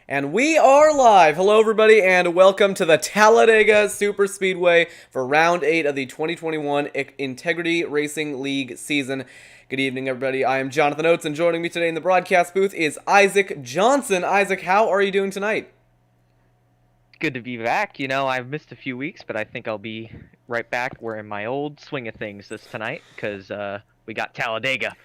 And we are live! Hello everybody and welcome to the Talladega Superspeedway for round 8 of the 2021 Integrity Racing League season. Good evening everybody, I am Jonathan Oates and joining me today in the broadcast booth is Isaac Johnson. Isaac, how are you doing tonight? Good to be back. I've missed a few weeks, but I think I'll be right back. We're in my old swing of things this tonight because we got Talladega.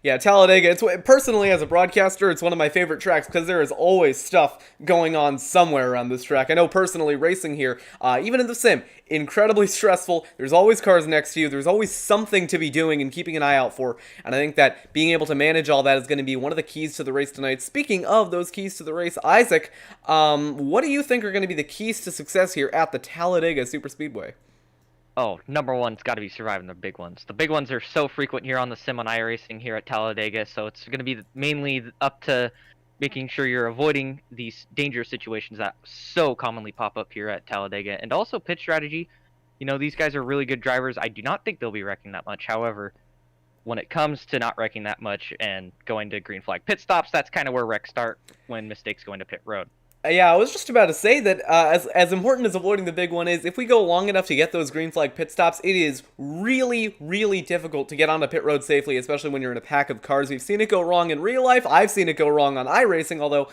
Yeah, Talladega, personally as a broadcaster, it's one of my favorite tracks because there is always stuff going on somewhere around this track. I know personally racing here, even in the sim, incredibly stressful. There's always cars next to you. There's always something to be doing and keeping an eye out for. And I think that being able to manage all that is going to be one of the keys to the race tonight. Speaking of those keys to the race, Isaac, what do you think are going to be the keys to success here at the Talladega Superspeedway? Oh, number one's got to be surviving the big ones. The big ones are so frequent here on the sim on iRacing here at Talladega, so it's going to be mainly up to making sure you're avoiding these dangerous situations that so commonly pop up here at Talladega. And also pit strategy. These guys are really good drivers. I do not think they'll be wrecking that much. However, when it comes to not wrecking that much and going to green flag pit stops, that's kind of where wrecks start when mistakes go into pit road. Yeah, I was just about to say that as important as avoiding the big one is, if we go long enough to get those green flag pit stops, it is really, really difficult to get onto pit road safely, especially when you're in a pack of cars. We've seen it go wrong in real life. I've seen it go wrong on iRacing, although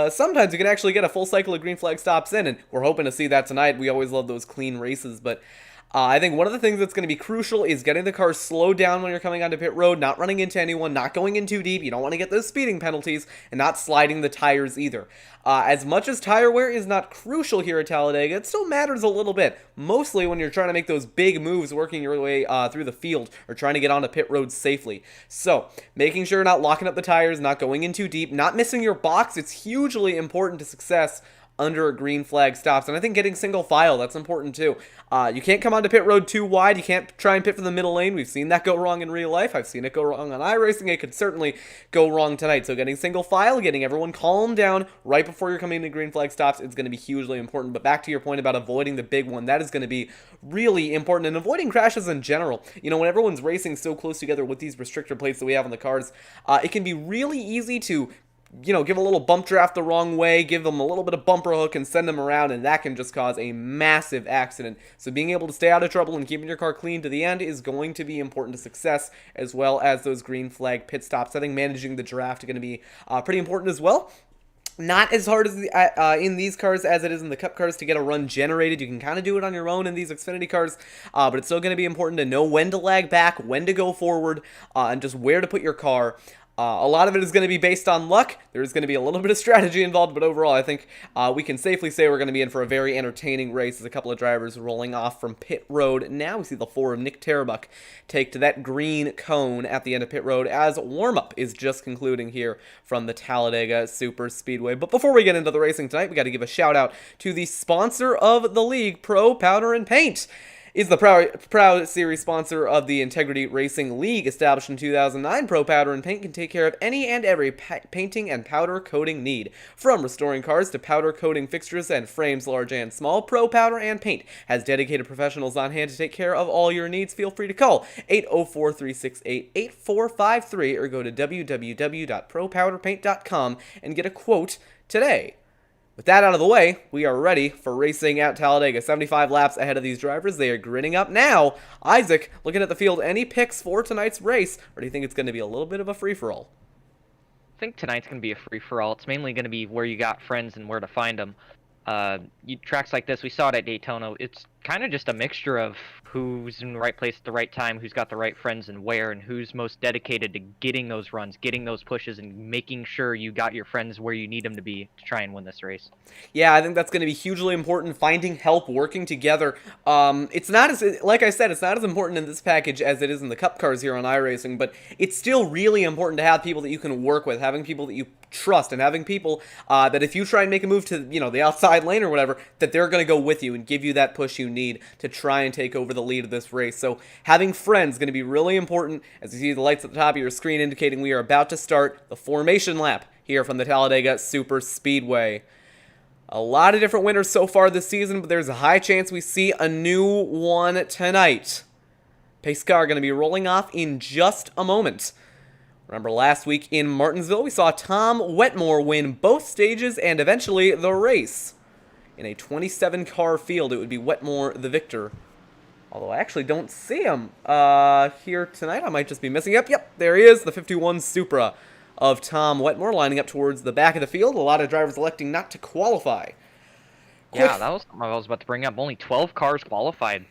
sometimes you can actually get a full cycle of green flag stops in, and we're hoping to see that tonight. We always love those clean races, but I think one of the things that's going to be crucial is getting the car slowed down when you're coming onto pit road, not running into anyone, not going in too deep. You don't want to get those speeding penalties, and not sliding the tires either. As much as tire wear is not crucial here at Talladega, it still matters a little bit, mostly when you're trying to make those big moves working your way through the field or trying to get onto pit road safely. So, making sure you're not locking up the tires, not going in too deep, not missing your box, it's hugely important to success under a green flag stops. And I think getting single file, that's important too. You can't come onto pit road too wide. You can't try and pit from the middle lane. We've seen that go wrong in real life. I've seen it go wrong on iRacing. It could certainly go wrong tonight. So getting single file, getting everyone calmed down right before you're coming into green flag stops is going to be hugely important. But back to your point about avoiding the big one, that is going to be really important. And avoiding crashes in general. When everyone's racing so close together with these restrictor plates that we have on the cars, it can be really easy to give a little bump draft the wrong way, give them a little bit of bumper hook and send them around, and that can just cause a massive accident. So being able to stay out of trouble and keeping your car clean to the end is going to be important to success, as well as those green flag pit stops. I think managing the draft is going to be pretty important as well. Not as hard as in these cars as it is in the Cup cars to get a run generated. You can kind of do it on your own in these Xfinity cars, but it's still going to be important to know when to lag back, when to go forward, and just where to put your car. A lot of it is going to be based on luck. There's going to be a little bit of strategy involved, but overall, I think we can safely say we're going to be in for a very entertaining race as a couple of drivers rolling off from pit road. Now we see the 4 of Nick Terrebuck take to that green cone at the end of pit road as warm-up is just concluding here from the Talladega Superspeedway. But before we get into the racing tonight, we got to give a shout-out to the sponsor of the league, Pro Powder and Paint. Is the proud series sponsor of the Integrity Racing League. Established in 2009, Pro Powder and Paint can take care of any and every painting and powder coating need. From restoring cars to powder coating fixtures and frames large and small, Pro Powder and Paint has dedicated professionals on hand to take care of all your needs. Feel free to call 804-368-8453 or go to www.propowderpaint.com and get a quote today. With that out of the way, we are ready for racing at Talladega. 75 laps ahead of these drivers. They are grinning up now. Isaac, looking at the field, any picks for tonight's race, or do you think it's going to be a little bit of a free-for-all? I think tonight's going to be a free-for-all. It's mainly going to be where you got friends and where to find them. Tracks like this, we saw it at Daytona. It's kind of just a mixture of who's in the right place at the right time, who's got the right friends and where, and who's most dedicated to getting those runs, getting those pushes, and making sure you got your friends where you need them to be to try and win this race. Yeah, I think that's going to be hugely important, finding help, working together. It's not as, like I said, it's not as important in this package as it is in the Cup cars here on iRacing, but it's still really important to have people that you can work with, having people that you trust, and having people that if you try and make a move to, the outside lane or whatever, that they're going to go with you and give you that push you need to try and take over the lead of this race. So having friends is going to be really important, as you see the lights at the top of your screen indicating we are about to start the formation lap here from the Talladega Superspeedway. A lot of different winners so far this season, but there's a high chance we see a new one tonight. Pace car going to be rolling off in just a moment. Remember last week in Martinsville, we saw Tom Wetmore win both stages and eventually the race. In a 27-car field, it would be Wetmore the victor. Although I actually don't see him here tonight. I might just be missing it. Yep, there he is, the 51 Supra of Tom Wetmore lining up towards the back of the field. A lot of drivers electing not to qualify. Yeah, that was something I was about to bring up. Only 12 cars qualified.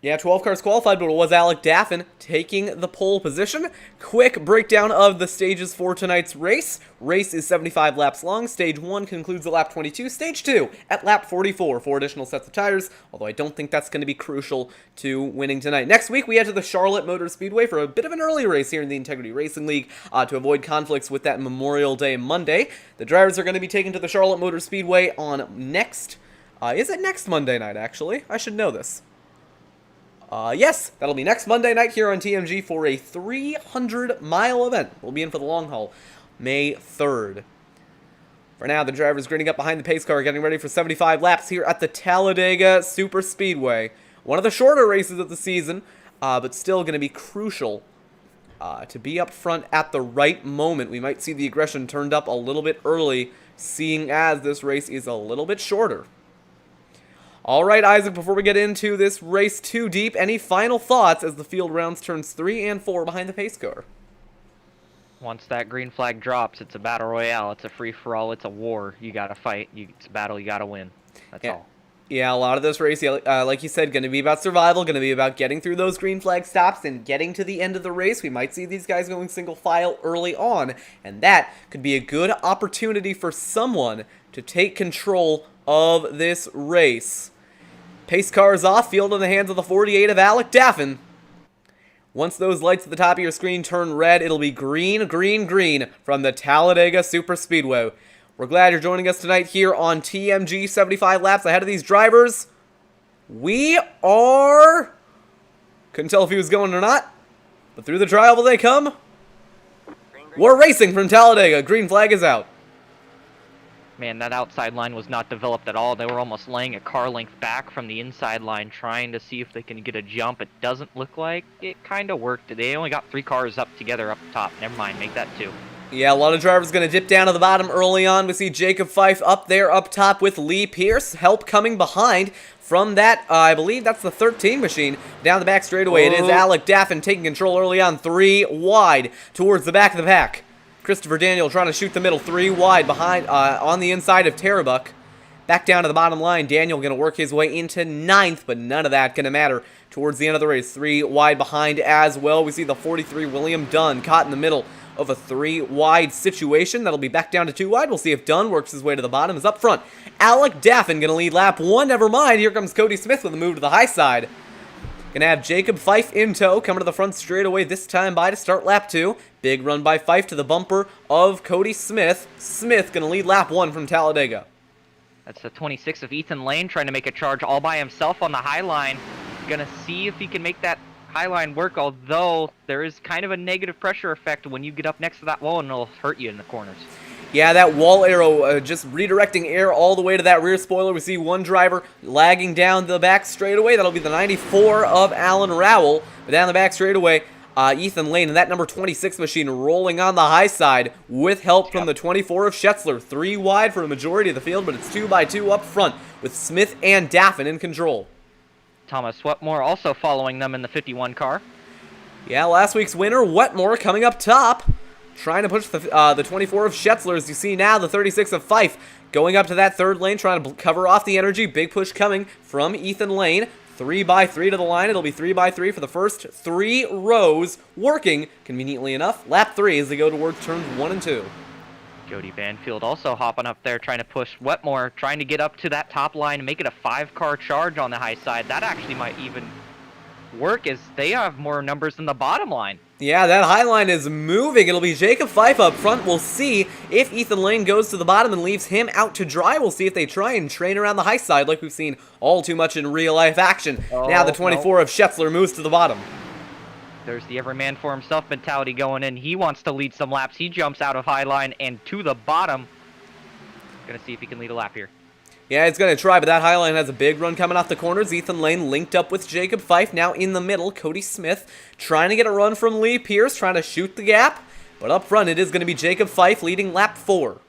Yeah, 12 cars qualified, but it was Alec Daffin taking the pole position. Quick breakdown of the stages for tonight's race. Race is 75 laps long. Stage 1 concludes at lap 22. Stage 2 at lap 44. 4 additional sets of tires, although I don't think that's going to be crucial to winning tonight. Next week, we head to the Charlotte Motor Speedway for a bit of an early race here in the Integrity Racing League to avoid conflicts with that Memorial Day Monday. The drivers are going to be taken to the Charlotte Motor Speedway on is it next Monday night, actually? I should know this. Yes, that'll be next Monday night here on TMG for a 300-mile event. We'll be in for the long haul, May 3rd. For now, the driver's grinning up behind the pace car, getting ready for 75 laps here at the Talladega Superspeedway. One of the shorter races of the season, but still going to be crucial to be up front at the right moment. We might see the aggression turned up a little bit early, seeing as this race is a little bit shorter. All right, Isaac, before we get into this race too deep, any final thoughts as the field rounds turns 3 and 4 behind the pace car? Once that green flag drops, it's a battle royale. It's a free-for-all. It's a war. You got to fight. It's a battle. You got to win. That's all. Yeah, a lot of this race, like you said, going to be about survival, going to be about getting through those green flag stops and getting to the end of the race. We might see these guys going single file early on, and that could be a good opportunity for someone to take control of this race. Pace car is off, field in the hands of the 48 of Alec Daffin. Once those lights at the top of your screen turn red, it'll be green, green, green from the Talladega Superspeedway. We're glad you're joining us tonight here on TMG 75 laps ahead of these drivers. We are... Couldn't tell if he was going or not, but through the trial will they come. We're racing from Talladega. Green flag is out. Man, that outside line was not developed at all. They were almost laying a car length back from the inside line, trying to see if they can get a jump. It doesn't look like it kind of worked. They only got 3 cars up together up top. Never mind, make that 2. Yeah, a lot of drivers going to dip down to the bottom early on. We see Jacob Fife up there up top with Lee Pierce. Help coming behind from that, I believe that's the 13 machine. Down the back straightaway, it is Alec Daffin taking control early on. 3 wide towards the back of the pack. Christopher Daniel trying to shoot the middle, 3 wide behind on the inside of Tarabuck. Back down to the bottom line, Daniel going to work his way into 9th, but none of that going to matter towards the end of the race. 3 wide behind as well. We see the 43 William Dunn caught in the middle of a 3 wide situation. That'll be back down to 2 wide. We'll see if Dunn works his way to the bottom. Is up front. Alec Daffin going to lead lap 1. Never mind. Here comes Cody Smith with a move to the high side. Gonna have Jacob Fife in tow, coming to the front straightaway this time by to start lap 2. Big run by Fife to the bumper of Cody Smith. Smith gonna lead lap 1 from Talladega. That's the 26 of Ethan Lane trying to make a charge all by himself on the high line. Gonna see if he can make that high line work, although there is kind of a negative pressure effect when you get up next to that wall and it'll hurt you in the corners. Yeah, that wall arrow just redirecting air all the way to that rear spoiler. We see one driver lagging down the back straightaway. That'll be the 94 of Alan Rowell. But down the back straightaway, Ethan Lane and that number 26 machine rolling on the high side with help from the 24 of Schetzler. 3 wide for a majority of the field, but it's 2 by 2 up front with Smith and Daffin in control. Thomas Wetmore also following them in the 51 car. Yeah, last week's winner, Wetmore, coming up top. Trying to push the 24 of Schetzler. As you see now, the 36 of Fife going up to that third lane, trying to cover off the energy. Big push coming from Ethan Lane. 3 by 3 to the line. It'll be 3 by 3 for the first 3 rows. Working, conveniently enough, lap 3 as they go towards turns 1 and 2. Jody Banfield also hopping up there, trying to push Wetmore, trying to get up to that top line and make it a 5-car charge on the high side. That actually might even work as they have more numbers than the bottom line. Yeah, that high line is moving. It'll be Jacob Fife up front. We'll see if Ethan Lane goes to the bottom and leaves him out to dry. We'll see if they try and train around the high side like we've seen all too much in real-life action. Now the 24 of Schetzler moves to the bottom. There's the every man for himself mentality going in. He wants to lead some laps. He jumps out of high line and to the bottom. Gonna see if he can lead a lap here. Yeah, he's going to try, but that high line has a big run coming off the corners. Ethan Lane linked up with Jacob Fife. Now in the middle, Cody Smith trying to get a run from Lee Pierce, trying to shoot the gap. But up front, it is going to be Jacob Fife leading lap 4.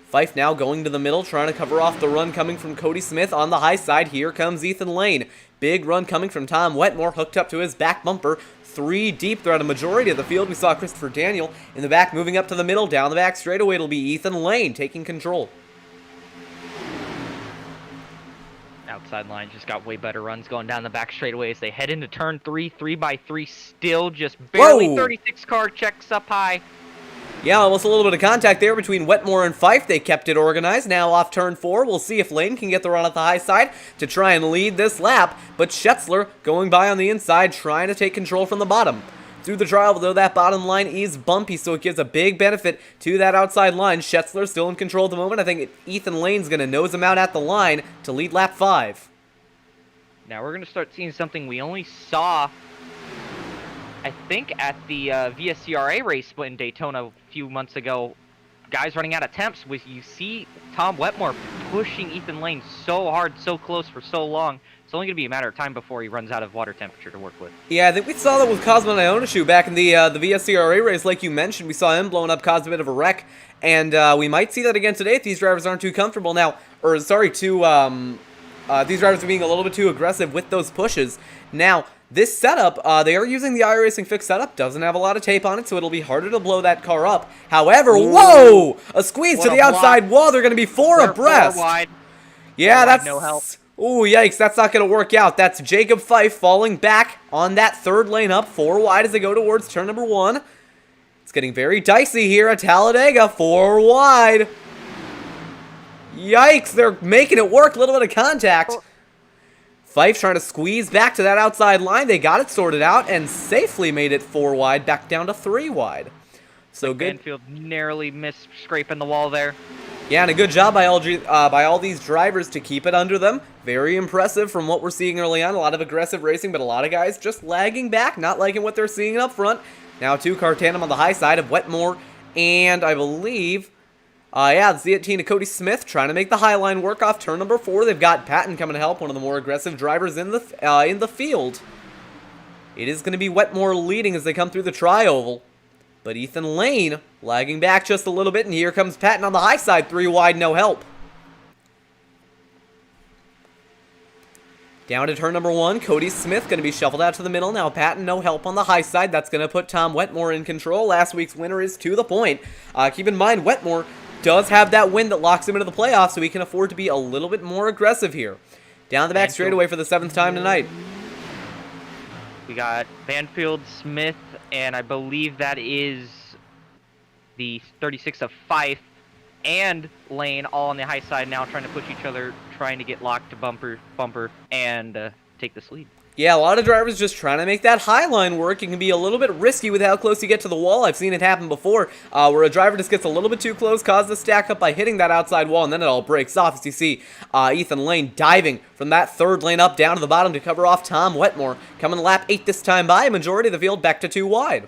Fife now going to the middle, trying to cover off the run coming from Cody Smith. On the high side, here comes Ethan Lane. Big run coming from Tom Wetmore, hooked up to his back bumper. 3 deep throughout a majority of the field. We saw Christopher Daniel in the back moving up to the middle. Down the back straightaway, it'll be Ethan Lane taking control. Outside line just got way better runs going down the back straightaway as they head into turn 3. 3x3 still just barely. Whoa. 36 car checks up high. Yeah, almost a little bit of contact there between Wetmore and Fife. They kept it organized. Now off turn 4, we'll see if Lane can get the run at the high side to try and lead this lap. But Schetzler going by on the inside, trying to take control from the bottom. Through the trial, though, that bottom line is bumpy, so it gives a big benefit to that outside line. Schetzler still in control at the moment. I think Ethan Lane's going to nose him out at the line to lead lap 5. Now we're going to start seeing something we only saw, I think, at the VSCRA race in Daytona a few months ago. Guys running out of temps. You see Tom Wetmore pushing Ethan Lane so hard, so close for so long. It's only going to be a matter of time before he runs out of water temperature to work with. Yeah, I think we saw that with Cosmo Ionescu back in the VSCRA race. Like you mentioned, we saw him blowing up, caused a bit of a wreck. And we might see that again today if these drivers aren't too comfortable now. Or, sorry, these drivers are being a little bit too aggressive with those pushes. Now, this setup, they are using the iRacing fixed setup. Doesn't have a lot of tape on it, so it'll be harder to blow that car up. However, ooh, whoa! A squeeze to the outside wall. They're going to be 4 abreast. 4 wide. Yeah, that's... no help. Ooh, yikes, that's not going to work out. That's Jacob Fife falling back on that 3rd lane up, 4 wide as they go towards turn number 1. It's getting very dicey here at Talladega, 4 wide. Yikes, they're making it work, a little bit of contact. Fife trying to squeeze back to that outside line. They got it sorted out and safely made it 4 wide, back down to 3 wide. So good. Banfield narrowly missed scraping the wall there. Yeah, and a good job by all these drivers to keep it under them. Very impressive from what we're seeing early on. A lot of aggressive racing, but a lot of guys just lagging back, not liking what they're seeing up front. Now 2-car tandem on the high side of Wetmore and I believe, it's the 18 of Cody Smith trying to make the high line work off turn number 4. They've got Patton coming to help, one of the more aggressive drivers in the field. It is going to be Wetmore leading as they come through the tri-oval. But Ethan Lane lagging back just a little bit, and here comes Patton on the high side, 3 wide, no help. Down to turn number 1, Cody Smith going to be shuffled out to the middle. Now Patton, no help on the high side. That's going to put Tom Wetmore in control. Last week's winner is to the point. Keep in mind, Wetmore does have that win that locks him into the playoffs, so he can afford to be a little bit more aggressive here. Down the back straightaway for the 7th time tonight. We got Banfield, Smith, and I believe that is the 36 of Fife and Lane all on the high side now trying to push each other, trying to get locked to bumper, and take this lead. Yeah, a lot of drivers just trying to make that high line work. It can be a little bit risky with how close you get to the wall. I've seen it happen before, where a driver just gets a little bit too close, causes a stack up by hitting that outside wall, and then it all breaks off. As you see Ethan Lane diving from that 3rd lane up down to the bottom to cover off Tom Wetmore. Coming to lap 8 this time by, a majority of the field back to 2 wide.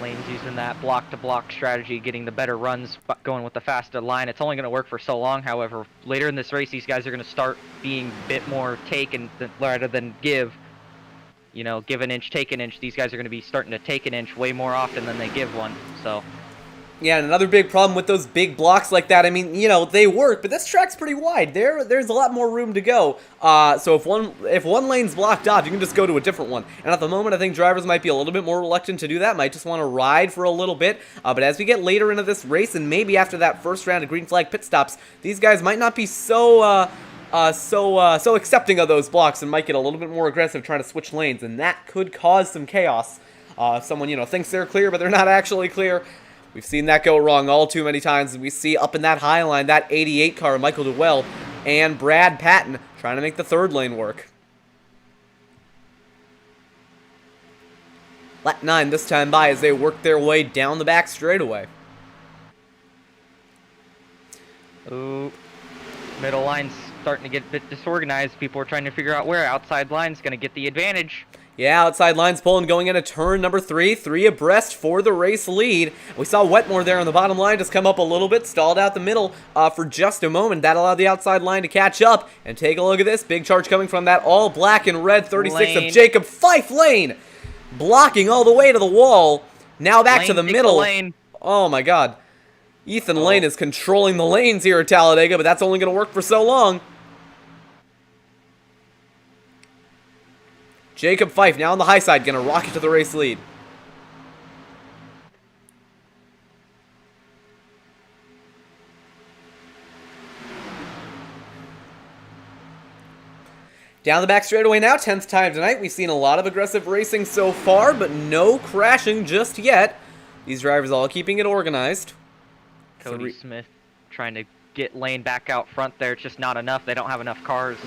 Lane's using that block-to-block strategy, getting the better runs, going with the faster line. It's only going to work for so long, however. Later in this race, these guys are going to start being a bit more take rather than give. You know, give an inch, take an inch. These guys are going to be starting to take an inch way more often than they give one, so... Yeah, and another big problem with those big blocks like that, I mean, you know, they work, but this track's pretty wide. There's a lot more room to go. So if one lane's blocked off, you can just go to a different one. And at the moment, I think drivers might be a little bit more reluctant to do that, might just want to ride for a little bit. But as we get later into this race, and maybe after that first round of green flag pit stops, these guys might not be so accepting of those blocks and might get a little bit more aggressive trying to switch lanes, and that could cause some chaos. If someone, thinks they're clear, but they're not actually clear. We've seen that go wrong all too many times. We see up in that high line, that 88 car, Michael Dewell and Brad Patton trying to make the 3rd lane work. Lap 9 this time by as they work their way down the back straightaway. Ooh, middle line's starting to get a bit disorganized. People are trying to figure out where outside line's going to get the advantage. Yeah, outside lines pulling going into turn number 3, 3 abreast for the race lead. We saw Wetmore there on the bottom line just come up a little bit, stalled out the middle for just a moment. That allowed the outside line to catch up. And take a look at this, big charge coming from that all black and red 36 Lane. of Jacob Fife. Lane blocking all the way to the wall. Now back to Lane, the take middle. lane. Oh my god. Ethan Lane is controlling the lanes here at Talladega, but that's only going to work for so long. Jacob Fife now on the high side, going to rocket to the race lead. Down the back straightaway now, 10th time tonight. We've seen a lot of aggressive racing so far, but no crashing just yet. These drivers all keeping it organized. Cody Smith trying to get Lane back out front there. It's just not enough. They don't have enough cars.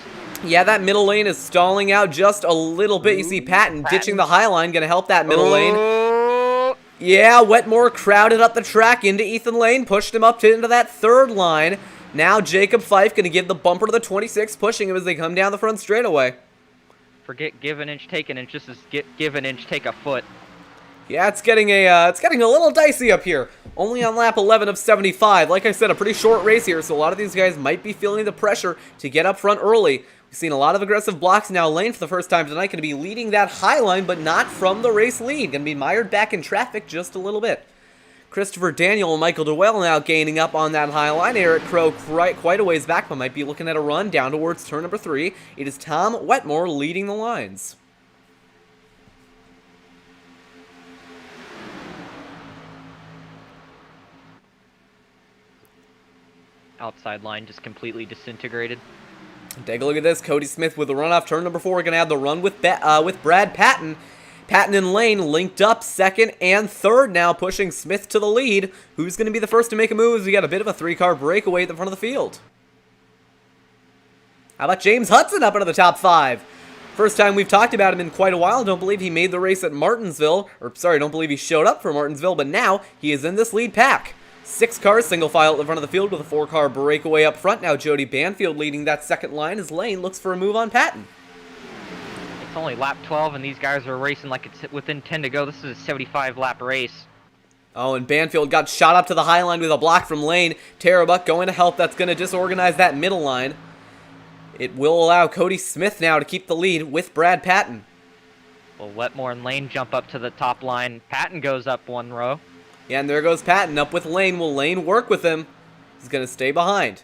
Yeah, that middle lane is stalling out just a little bit. You see Patton ditching the high line, going to help that middle lane. Yeah, Wetmore crowded up the track into Ethan Lane, pushed him up into that third line. Now Jacob Fife going to give the bumper to the 26, pushing him as they come down the front straightaway. Forget give an inch, take an inch. This is give an inch, take a foot. Yeah, it's getting a little dicey up here. Only on lap 11 of 75. Like I said, a pretty short race here, so a lot of these guys might be feeling the pressure to get up front early. We've seen a lot of aggressive blocks now. Lane for the first time tonight going to be leading that high line, but not from the race lead. Going to be mired back in traffic just a little bit. Christopher Daniel and Michael DeWell now gaining up on that high line. Eric Crow quite a ways back, but might be looking at a run down towards turn number 3. It is Tom Wetmore leading the lines. Outside line just completely disintegrated. Take a look at this. Cody Smith with the run off turn number 4. Going to have the run with Brad Patton. Patton and Lane linked up second and third now, pushing Smith to the lead. Who's going to be the first to make a move as we got a bit of a 3-car breakaway at the front of the field? How about James Hudson up into the top 5? First time we've talked about him in quite a while. Don't believe he made the race at Martinsville. Or, sorry, don't believe he showed up for Martinsville, but now he is in this lead pack. 6 cars, single file at the front of the field with a 4-car breakaway up front. Now Jody Banfield leading that second line as Lane looks for a move on Patton. It's only lap 12 and these guys are racing like it's within 10 to go. This is a 75-lap race. Oh, and Banfield got shot up to the high line with a block from Lane. Tarabuck going to help. That's going to disorganize that middle line. It will allow Cody Smith now to keep the lead with Brad Patton. Well, Wetmore and Lane jump up to the top line. Patton goes up 1 row. Yeah, and there goes Patton up with Lane. Will Lane work with him? He's going to stay behind.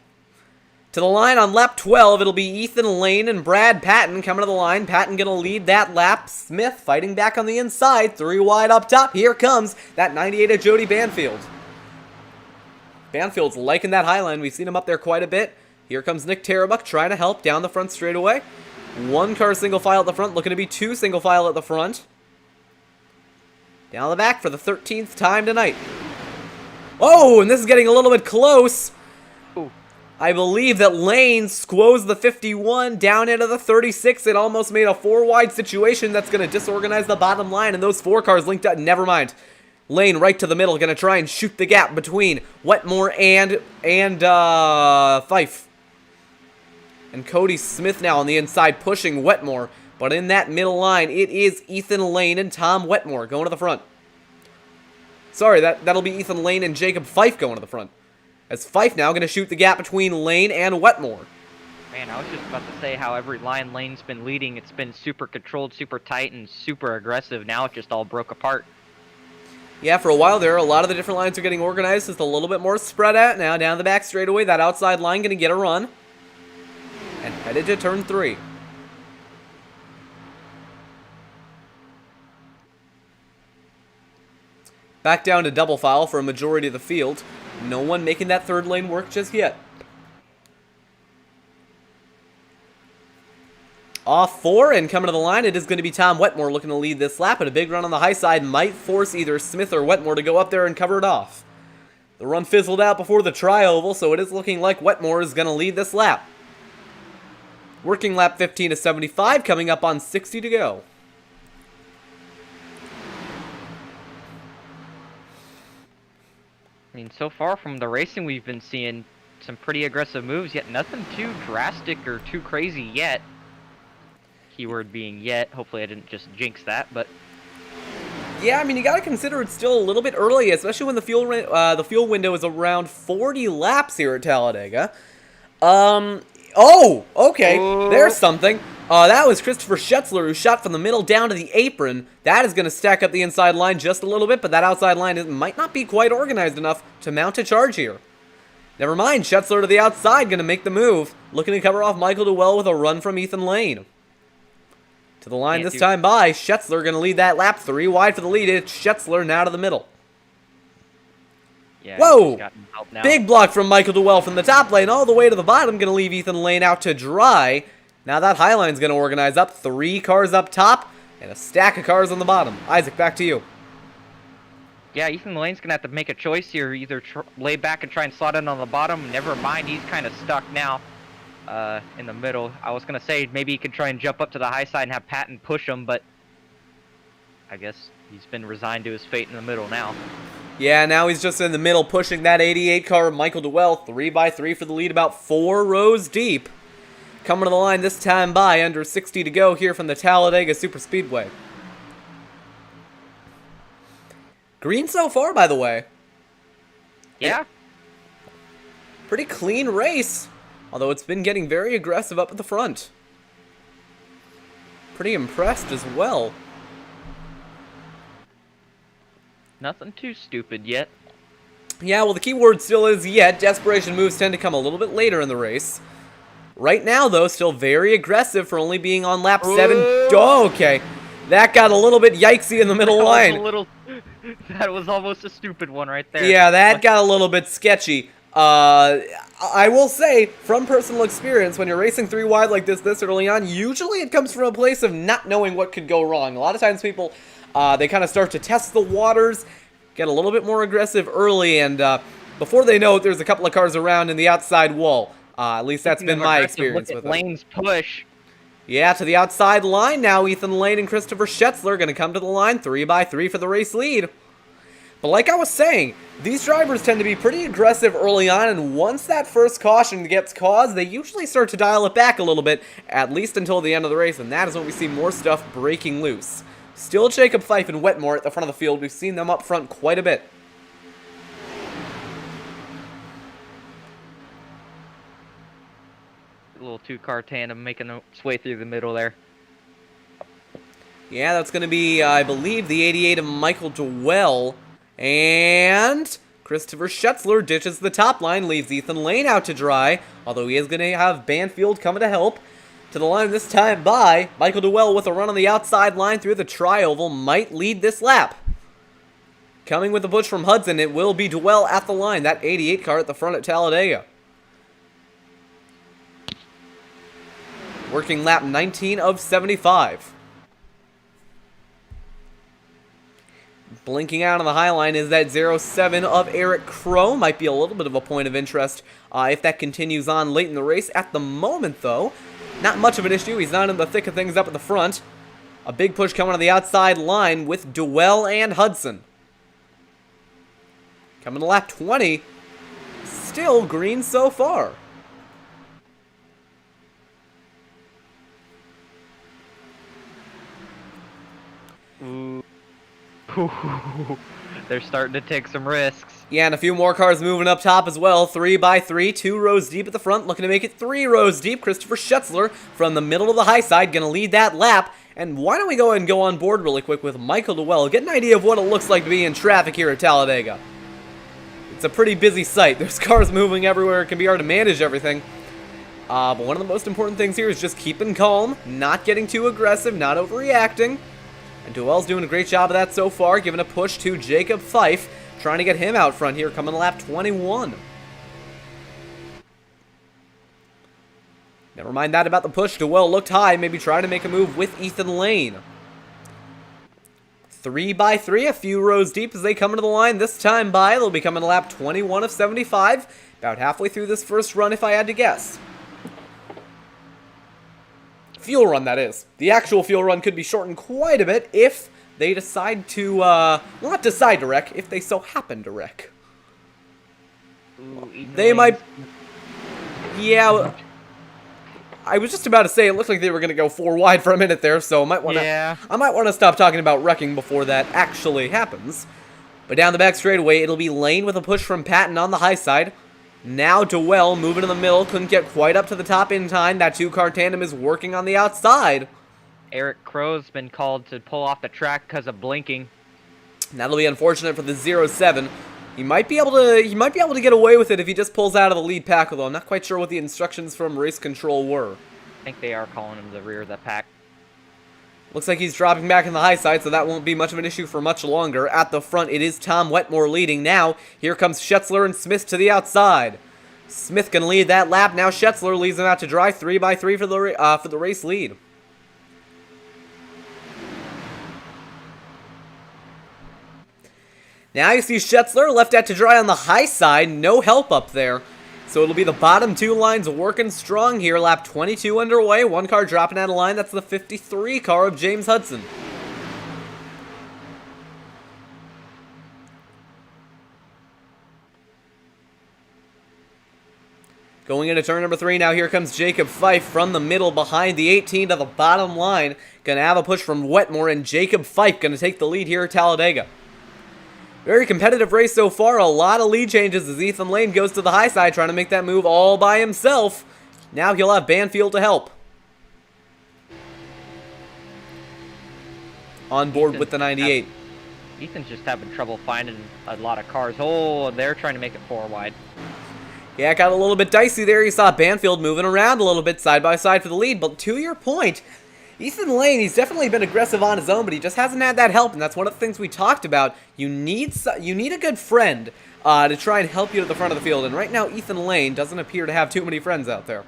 To the line on lap 12, it'll be Ethan Lane and Brad Patton coming to the line. Patton going to lead that lap. Smith fighting back on the inside. 3 wide up top. Here comes that 98 of Jody Banfield. Banfield's liking that high line. We've seen him up there quite a bit. Here comes Nick Tarabuck trying to help down the front straightaway. 1 car single file at the front. Looking to be 2 single file at the front. Down the back for the 13th time tonight. Oh, and this is getting a little bit close. Ooh. I believe that Lane squoze the 51 down into the 36. It almost made a 4-wide situation that's going to disorganize the bottom line, and those 4 cars linked up. Never mind. Lane right to the middle, going to try and shoot the gap between Wetmore and Fife. And Cody Smith now on the inside pushing Wetmore. But in that middle line, it is Ethan Lane and Tom Wetmore going to the front. Sorry, that'll be Ethan Lane and Jacob Fife going to the front. As Fife now going to shoot the gap between Lane and Wetmore. Man, I was just about to say how every line Lane's been leading, it's been super controlled, super tight, and super aggressive. Now it just all broke apart. Yeah, for a while there, a lot of the different lines are getting organized. It's a little bit more spread out now. Down the back straightaway, that outside line going to get a run. And headed to turn 3. Back down to double file for a majority of the field. No one making that third lane work just yet. Off 4 and coming to the line, it is going to be Tom Wetmore looking to lead this lap. And a big run on the high side might force either Smith or Wetmore to go up there and cover it off. The run fizzled out before the tri-oval, so it is looking like Wetmore is going to lead this lap. Working lap 15 to 75, coming up on 60 to go. I mean, so far from the racing, we've been seeing some pretty aggressive moves, yet nothing too drastic or too crazy yet. Keyword being yet. Hopefully I didn't just jinx that, but... Yeah, I mean, you gotta consider it's still a little bit early, especially when the fuel window is around 40 laps here at Talladega. Oh, okay, there's something. That was Christopher Schetzler, who shot from the middle down to the apron. That is going to stack up the inside line just a little bit, but that outside line might not be quite organized enough to mount a charge here. Never mind, Schetzler to the outside, going to make the move. Looking to cover off Michael Duell with a run from Ethan Lane. To the line this time by, Schetzler going to lead that lap 3 wide for the lead. It's Schetzler now to the middle. Yeah, whoa! Big block from Michael Duell from the top lane all the way to the bottom. Going to leave Ethan Lane out to dry. Now that high line's going to organize up. 3 cars up top and a stack of cars on the bottom. Isaac, back to you. Yeah, Ethan Lane's going to have to make a choice here. Either lay back and try and slot in on the bottom. Never mind, he's kind of stuck now in the middle. I was going to say maybe he could try and jump up to the high side and have Patton push him, but I guess he's been resigned to his fate in the middle now. Yeah, now he's just in the middle pushing that 88 car, Michael Duell, 3x3 for the lead, about 4 rows deep. Coming to the line this time by, under 60 to go here from the Talladega Superspeedway. Green so far, by the way. Yeah. Pretty clean race, although it's been getting very aggressive up at the front. Pretty impressed as well. Nothing too stupid yet. Yeah, well, the key word still is yet. Desperation moves tend to come a little bit later in the race. Right now, though, still very aggressive for only being on lap 7. Oh, okay. That got a little bit yikesy in the middle line. That was almost a stupid one right there. Yeah, that got a little bit sketchy. I will say, from personal experience, when you're racing 3 wide like this early on, usually it comes from a place of not knowing what could go wrong. A lot of times people, they kind of start to test the waters, get a little bit more aggressive early, and before they know it, there's a couple of cars around in the outside wall. At least that's been my experience with it. Lane's push. Yeah, to the outside line now. Ethan Lane and Christopher Schetzler going to come to the line 3x3 for the race lead. But like I was saying, these drivers tend to be pretty aggressive early on, and once that first caution gets caused, they usually start to dial it back a little bit, at least until the end of the race, and that is when we see more stuff breaking loose. Still Jacob Fife and Wetmore at the front of the field. We've seen them up front quite a bit. A little 2-car tandem making its way through the middle there. Yeah, that's going to be, I believe, the 88 of Michael Duell. And Christopher Schetzler ditches the top line, leaves Ethan Lane out to dry, although he is going to have Banfield coming to help. To the line this time by Michael Duell with a run on the outside line through the tri-oval, might lead this lap. Coming with a push from Hudson, it will be Duell at the line, that 88 car at the front at Talladega. Working lap 19 of 75. Blinking out on the high line is that 07 of Eric Crow. Might be a little bit of a point of interest if that continues on late in the race. At the moment, though, not much of an issue. He's not in the thick of things up at the front. A big push coming on the outside line with Duell and Hudson. Coming to lap 20. Still green so far. Ooh. They're starting to take some risks. Yeah, and a few more cars moving up top as well. 3x3, 2 rows deep at the front, looking to make it 3 rows deep. Christopher Schetzler from the middle to the high side, going to lead that lap. And why don't we go ahead and go on board really quick with Michael Duell, get an idea of what it looks like to be in traffic here at Talladega. It's a pretty busy site. There's cars moving everywhere. It can be hard to manage everything. But one of the most important things here is just keeping calm, not getting too aggressive, not overreacting. And Duell's doing a great job of that so far, giving a push to Jacob Fife, trying to get him out front here, coming to lap 21. Never mind that about the push. Duell looked high, maybe trying to make a move with Ethan Lane. 3x3, a few rows deep as they come into the line. This time by, they'll be coming to lap 21 of 75. About halfway through this first run, if I had to guess. Fuel run, that is. The actual fuel run could be shortened quite a bit if they decide to, well, not decide to wreck, if they so happen to wreck. Ooh, They might... Yeah, I was just about to say, it looked like they were going to go 4 wide for a minute there, so I might want to stop talking about wrecking before that actually happens. But down the back straightaway, it'll be Lane with a push from Patton on the high side. Now Dewell moving in the middle, couldn't get quite up to the top in time. That two-car tandem is working on the outside. Eric Crow's been called to pull off the track because of blinking. That'll be unfortunate for the 0-7. He might be able to get away with it if he just pulls out of the lead pack, although I'm not quite sure what the instructions from race control were. I think they are calling him the rear of the pack. Looks like he's dropping back in the high side, so that won't be much of an issue for much longer. At the front, it is Tom Wetmore leading. Now, here comes Schetzler and Smith to the outside. Smith can lead that lap. Now Schetzler leads him out to dry 3x3 for the race lead. Now you see Schetzler left out to dry on the high side. No help up there. So it'll be the bottom two lines working strong here. Lap 22 underway. One car dropping out of line. That's the 53 car of James Hudson. Going into turn number 3 now, here comes Jacob Fife from the middle behind the 18 to the bottom line. Gonna have a push from Wetmore, and Jacob Fife gonna take the lead here at Talladega. Very competitive race so far. A lot of lead changes as Ethan Lane goes to the high side, trying to make that move all by himself. Now he'll have Banfield to help. On board with the 98. Ethan's just having trouble finding a lot of cars. Oh, they're trying to make it 4 wide. Yeah, it got a little bit dicey there. You saw Banfield moving around a little bit side by side for the lead. But to your point, Ethan Lane, he's definitely been aggressive on his own, but he just hasn't had that help, and that's one of the things we talked about. You need a good friend to try and help you to the front of the field, and right now Ethan Lane doesn't appear to have too many friends out there.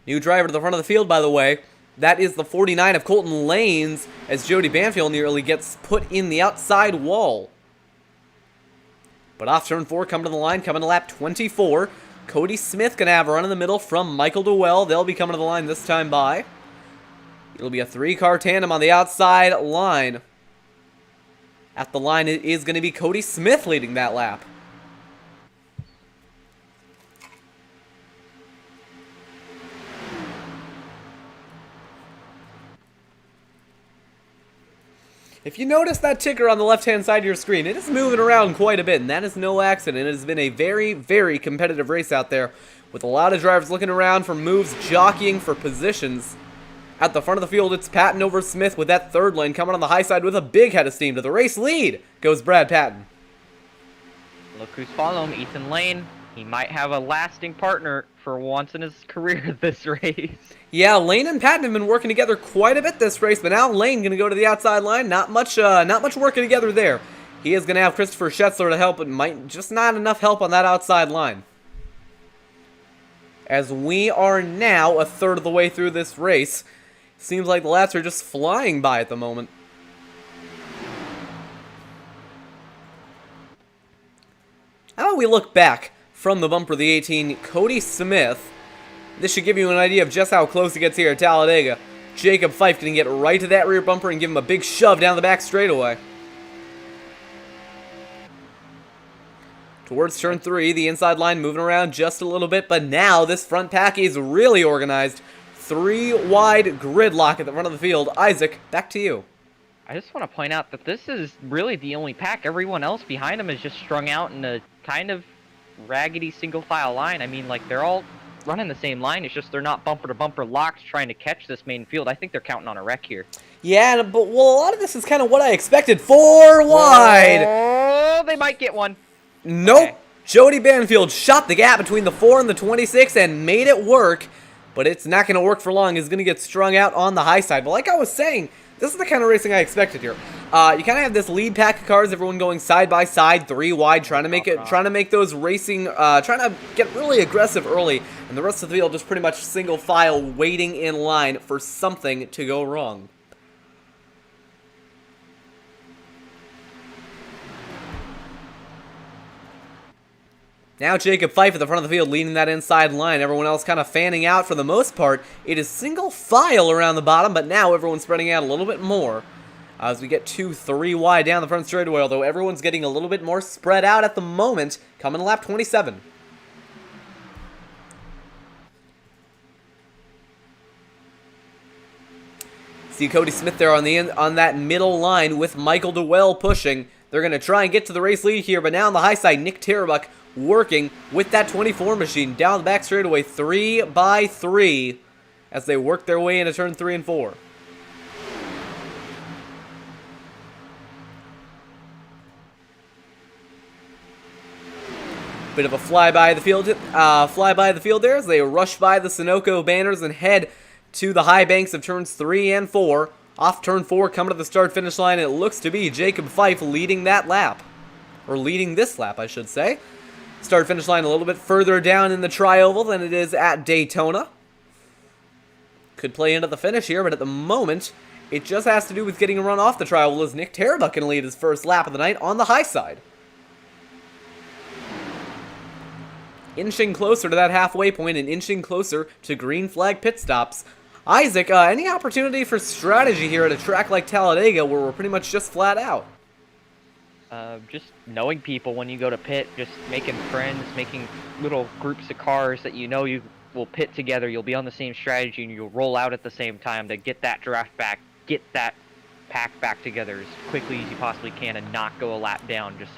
New driver to the front of the field, by the way. That is the 49 of Colton Lanes, as Jody Banfield nearly gets put in the outside wall. But off turn 4, coming to the line, coming to lap 24. Cody Smith gonna have a run in the middle from Michael Dewell. They'll be coming to the line this time by. It'll be a 3-car tandem on the outside line. At the line, it is going to be Cody Smith leading that lap. If you notice that ticker on the left-hand side of your screen, it is moving around quite a bit, and that is no accident. It has been a very, very competitive race out there, with a lot of drivers looking around for moves, jockeying for positions. At the front of the field, it's Patton over Smith with that third lane, coming on the high side with a big head of steam. To the race lead goes Brad Patton. Look who's following him, Ethan Lane. He might have a lasting partner for once in his career this race. Yeah, Lane and Patton have been working together quite a bit this race, but now Lane going to go to the outside line. Not much working together there. He is going to have Christopher Schetzler to help, but might just not enough help on that outside line. As we are now a third of the way through this race, seems like the laps are just flying by at the moment. How about we look back from the bumper of the 18, Cody Smith. This should give you an idea of just how close he gets here at Talladega. Jacob Fife can get right to that rear bumper and give him a big shove down the back straightaway. Towards turn 3, the inside line moving around just a little bit, but now this front pack is really organized. 3-wide gridlock at the front of the field. Isaac, back to you. I just want to point out that this is really the only pack. Everyone else behind them is just strung out in a kind of raggedy single file line. I mean, like, they're all running the same line. It's just they're not bumper to bumper locked trying to catch this main field. I think they're counting on a wreck here. Yeah, but well, a lot of this is kind of what I expected. 4 wide. Oh, they might get one. Nope. Okay. Jody Banfield shot the gap between the 4 and the 26 and made it work, but it's not going to work for long. It's going to get strung out on the high side. But like I was saying, this is the kind of racing I expected here. You kind of have this lead pack of cars, everyone going side by side, 3 wide, trying to make those racing, trying to get really aggressive early, and the rest of the field just pretty much single file, waiting in line for something to go wrong. Now Jacob Fife at the front of the field leading that inside line. Everyone else kind of fanning out for the most part. It is single file around the bottom, but now everyone's spreading out a little bit more. As we get 2, 3 wide down the front straightaway, although everyone's getting a little bit more spread out at the moment. Coming to lap 27. See Cody Smith there on that middle line with Michael Dewell pushing. They're going to try and get to the race lead here, but now on the high side, Nick Tarbuck working with that 24 machine down the back straightaway 3 by 3 as they work their way into turn 3 and 4. Bit of a flyby the field there as they rush by the Sunoco banners and head to the high banks of turns 3 and 4. Off turn 4, coming to the start-finish line, it looks to be Jacob Fife leading that lap. Or leading this lap, I should say. Start-finish line a little bit further down in the tri-oval than it is at Daytona. Could play into the finish here, but at the moment, it just has to do with getting a run off the tri-oval as Nick Tarbuck can lead his first lap of the night on the high side. Inching closer to that halfway point and inching closer to green flag pit stops. Isaac, any opportunity for strategy here at a track like Talladega where we're pretty much just flat out? Just knowing people when you go to pit, just making friends, making little groups of cars that you know you will pit together, you'll be on the same strategy, and you'll roll out at the same time to get that draft back, get that pack back together as quickly as you possibly can and not go a lap down, just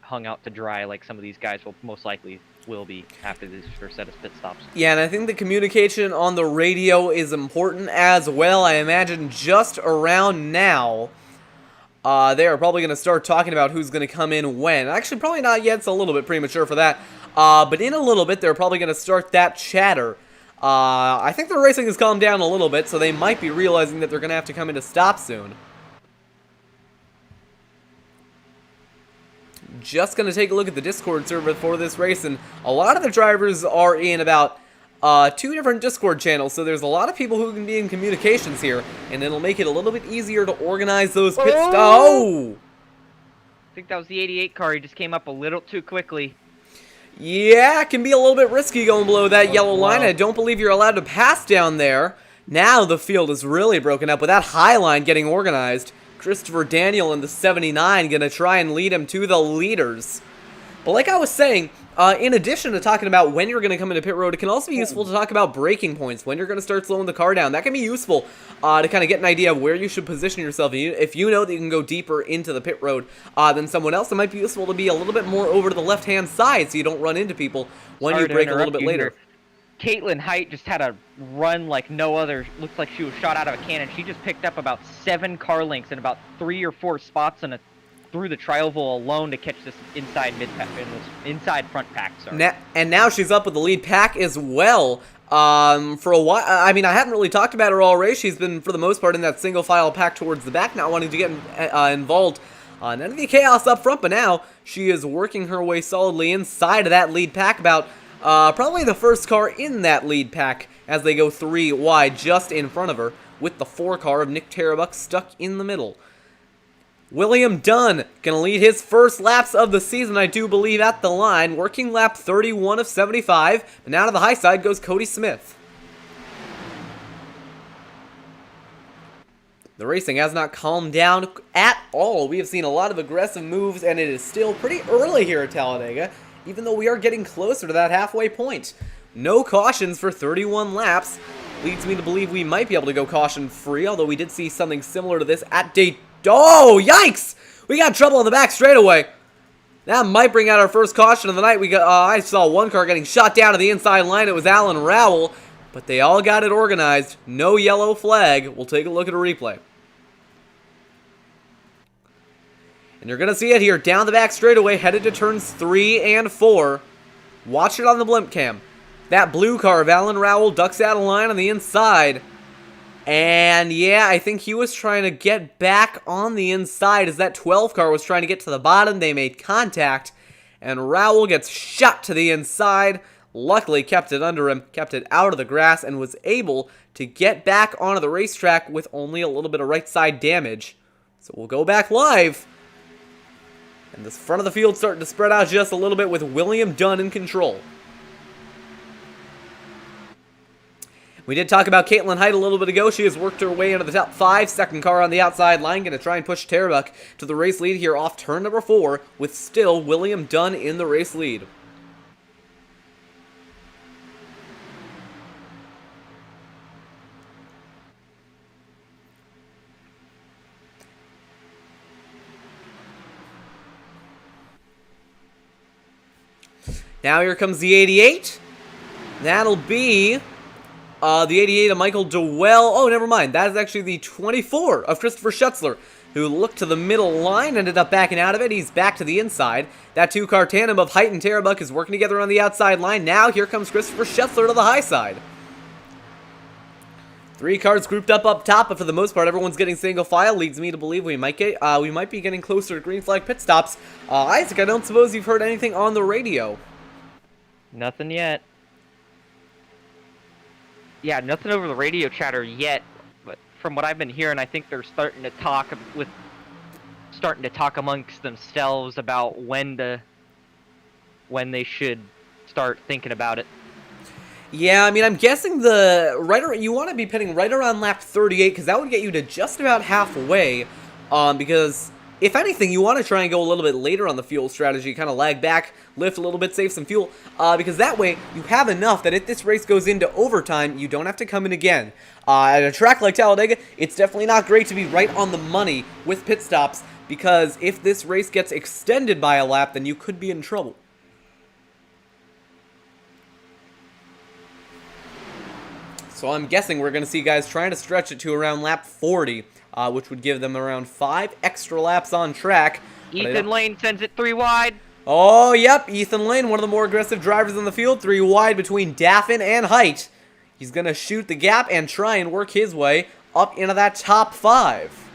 hung out to dry like some of these guys will most likely will be after this first set of pit stops. Yeah, and I think the communication on the radio is important as well. I imagine just around now, they are probably going to start talking about who's going to come in when. Actually, probably not yet. It's a little bit premature for that. But in a little bit, they're probably going to start that chatter. I think the racing has calmed down a little bit, so they might be realizing that they're going to have to come into stop soon. Just going to take a look at the Discord server for this race, and a lot of the drivers are in about 2 different Discord channels, so there's a lot of people who can be in communications here, and it'll make it a little bit easier to organize those pit stops. Oh! I think that was the 88 car. He just came up a little too quickly. Yeah, it can be a little bit risky going below that yellow line. I don't believe you're allowed to pass down there. Now the field is really broken up with that high line getting organized. Christopher Daniel in the 79 going to try and lead him to the leaders. But like I was saying, in addition to talking about when you're going to come into pit road, it can also be useful to talk about braking points, when you're going to start slowing the car down. That can be useful to kind of get an idea of where you should position yourself. If you know that you can go deeper into the pit road than someone else, it might be useful to be a little bit more over to the left-hand side so you don't run into people when you brake a little bit later. Caitlin Height just had a run like no other. Looks like she was shot out of a cannon. She just picked up about 7 car lengths in about 3 or 4 spots through the tri-oval alone to catch this inside front pack. Sorry. And now she's up with the lead pack as well. For a while, I mean, I haven't really talked about her all race. She's been, for the most part, in that single file pack towards the back, not wanting to get involved. None of the chaos up front, but now she is working her way solidly inside of that lead pack, about probably the first car in that lead pack as they go 3 wide just in front of her, with the 4 car of Nick Tarbuck stuck in the middle. William Dunn gonna lead his first laps of the season, I do believe, at the line, working lap 31 of 75, but now to the high side goes Cody Smith. The racing has not calmed down at all. We have seen a lot of aggressive moves, and it is still pretty early here at Talladega, even though we are getting closer to that halfway point. No cautions for 31 laps. Leads me to believe we might be able to go caution-free, although we did see something similar to this at Daytona. Oh, yikes! We got trouble on the back straightaway. That might bring out our first caution of the night. I saw one car getting shot down to the inside line. It was Alan Rowell, but they all got it organized. No yellow flag. We'll take a look at a replay. And you're going to see it here down the back straightaway, headed to turns 3 and 4. Watch it on the blimp cam. That blue car of Alan Rowell ducks out of line on the inside. And yeah, I think he was trying to get back on the inside as that 12 car was trying to get to the bottom. They made contact, and Rowell gets shot to the inside. Luckily, kept it under him, kept it out of the grass, and was able to get back onto the racetrack with only a little bit of right side damage. So we'll go back live. And this front of the field starting to spread out just a little bit with William Dunn in control. We did talk about Caitlin Height a little bit ago. She has worked her way into the top 5. Second car on the outside line. Going to try and push Tarbuck to the race lead here off turn number 4, with still William Dunn in the race lead. Now here comes the 88. That'll be the 88 of Michael Dewell. Oh, never mind. That is actually the 24 of Christopher Schutzler, who looked to the middle line, ended up backing out of it. He's back to the inside. That two-car tandem of Height and Tarabuck is working together on the outside line. Now here comes Christopher Schutzler to the high side. 3 cars grouped up top, but for the most part, everyone's getting single file. Leads me to believe we might be getting closer to green flag pit stops. Isaac, I don't suppose you've heard anything on the radio. Nothing yet. Yeah, nothing over the radio chatter yet. But from what I've been hearing, I think they're starting to talk amongst themselves about when they should start thinking about it. Yeah, I mean, I'm guessing you want to be pitting right around lap 38, because that would get you to just about halfway. Because if anything, you want to try and go a little bit later on the fuel strategy, kind of lag back, lift a little bit, save some fuel, because that way you have enough that if this race goes into overtime, you don't have to come in again. At a track like Talladega, it's definitely not great to be right on the money with pit stops, because if this race gets extended by a lap, then you could be in trouble. So I'm guessing we're going to see guys trying to stretch it to around lap 40, which would give them around 5 extra laps on track. Ethan Lane sends it 3 wide. Oh, yep, Ethan Lane, one of the more aggressive drivers in the field, 3 wide between Daffin and Height. He's going to shoot the gap and try and work his way up into that top 5.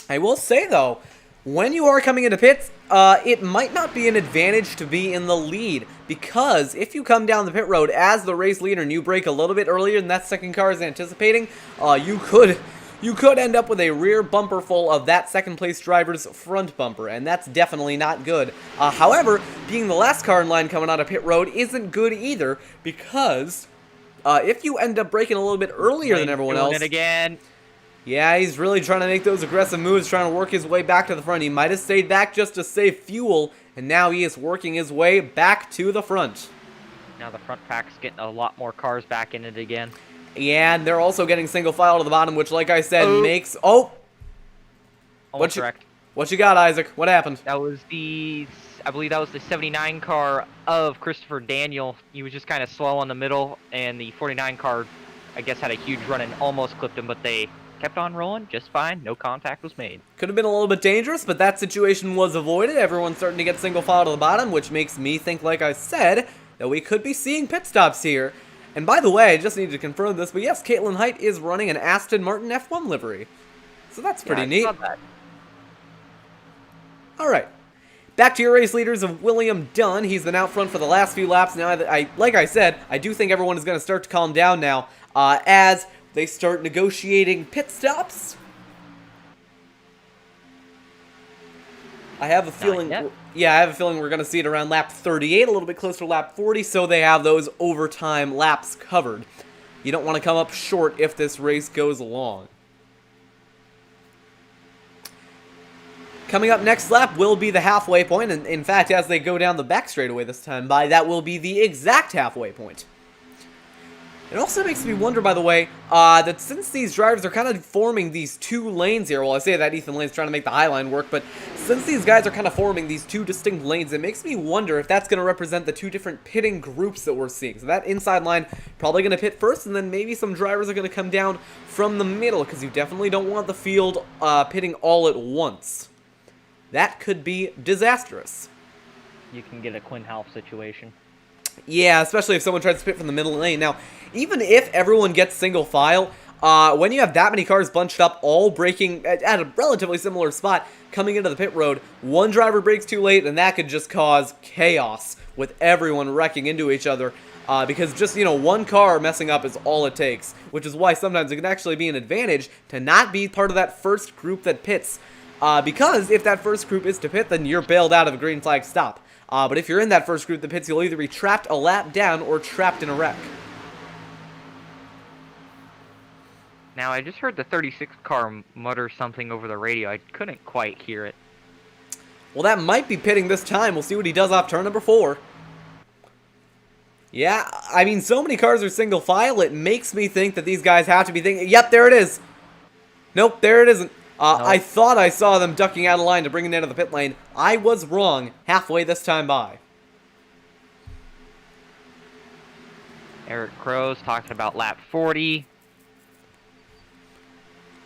I will say, though, when you are coming into pits, it might not be an advantage to be in the lead, because if you come down the pit road as the race leader and you brake a little bit earlier than that second car is anticipating, you could end up with a rear bumper full of that second place driver's front bumper, and that's definitely not good. However, being the last car in line coming out of pit road isn't good either, because if you end up braking a little bit earlier than everyone else... Doing it again. Yeah, he's really trying to make those aggressive moves, trying to work his way back to the front. He might have stayed back just to save fuel, and now he is working his way back to the front. Now the front pack's getting a lot more cars back in it again. Yeah, and they're also getting single file to the bottom, which, like I said, makes... Oh! Almost correct. What you got, Isaac? What happened? That was I believe that was the 79 car of Christopher Daniel. He was just kind of slow on the middle, and the 49 car, I guess, had a huge run and almost clipped him, but they kept on rolling just fine. No contact was made. Could have been a little bit dangerous, but that situation was avoided. Everyone's starting to get single file to the bottom, which makes me think, like I said, that we could be seeing pit stops here. And by the way, I just need to confirm this, but yes, Caitlin Height is running an Aston Martin F1 livery. So that's pretty neat. Alright. Back to your race leaders of William Dunn. He's been out front for the last few laps. Now, like I said, I do think everyone is going to start to calm down now as they start negotiating pit stops. I have a feeling, yeah, I have a feeling we're going to see it around lap 38, a little bit closer to lap 40, so they have those overtime laps covered. You don't want to come up short if this race goes along. Coming up next lap will be the halfway point, and in fact, as they go down the back straightaway this time by, that will be the exact halfway point. It also makes me wonder, by the way, that since these drivers are kind of forming these 2 lanes here, well, I say that Ethan Lane's trying to make the high line work, but since these guys are kind of forming these 2 distinct lanes, it makes me wonder if that's going to represent the 2 different pitting groups that we're seeing. So that inside line probably going to pit first, and then maybe some drivers are going to come down from the middle, because you definitely don't want the field pitting all at once. That could be disastrous. You can get a Quinn Half situation. Yeah, especially if someone tries to pit from the middle lane. Now, even if everyone gets single file, when you have that many cars bunched up, all braking at a relatively similar spot, coming into the pit road, one driver brakes too late, and that could just cause chaos with everyone wrecking into each other. Because just, one car messing up is all it takes, which is why sometimes it can actually be an advantage to not be part of that first group that pits. Because if that first group is to pit, then you're bailed out of a green flag stop. But if you're in that first group that pits, you'll either be trapped a lap down or trapped in a wreck. Now, I just heard the 36 car mutter something over the radio. I couldn't quite hear it. Well, that might be pitting this time. We'll see what he does off turn number 4. Yeah, I mean, so many cars are single file, it makes me think that these guys have to be thinking, yep, there it is. Nope, there it isn't. I thought I saw them ducking out of line to bring it into the pit lane. I was wrong halfway this time by. Eric Crow's talking about lap 40.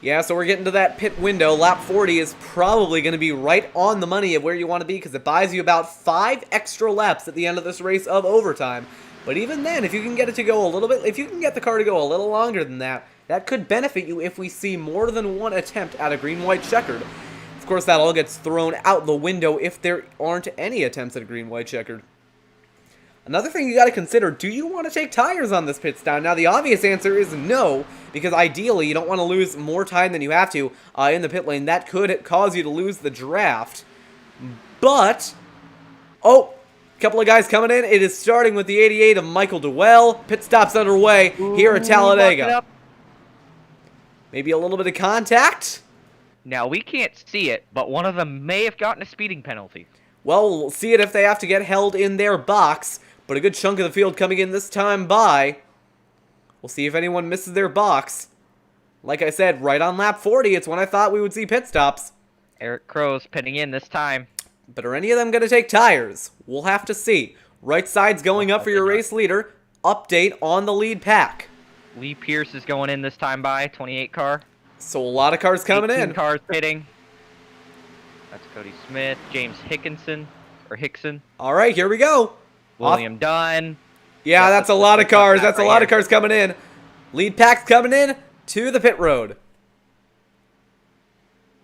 Yeah, so we're getting to that pit window. Lap 40 is probably going to be right on the money of where you want to be because it buys you about 5 extra laps at the end of this race of overtime. But even then, if you can get it to go a little bit, if you can get the car to go a little longer than that, that could benefit you if we see more than one attempt at a green-white checkered. Of course, that all gets thrown out the window if there aren't any attempts at a green-white checkered. Another thing you got to consider, do you want to take tires on this pit stop? Now, the obvious answer is no, because ideally you don't want to lose more time than you have to in the pit lane. That could cause you to lose the draft. But, oh, a couple of guys coming in. It is starting with the 88 of Michael Dewell. Pit stop's underway here at Talladega. Maybe a little bit of contact. Now, we can't see it, but one of them may have gotten a speeding penalty. Well, we'll see it if they have to get held in their box. But a good chunk of the field coming in this time by. We'll see if anyone misses their box. Like I said, right on lap 40, it's when I thought we would see pit stops. Eric Crow's pitting in this time. But are any of them going to take tires? We'll have to see. Right side's going up for your race leader. Update on the lead pack. Lee Pierce is going in this time by, 28 car. So a lot of cars coming 18 in. cars pitting. That's Cody Smith, James Hickson. All right, here we go. William Dunn. Yeah, that's a lot of cars. That's a lot of cars coming in. Lead pack's coming in to the pit road.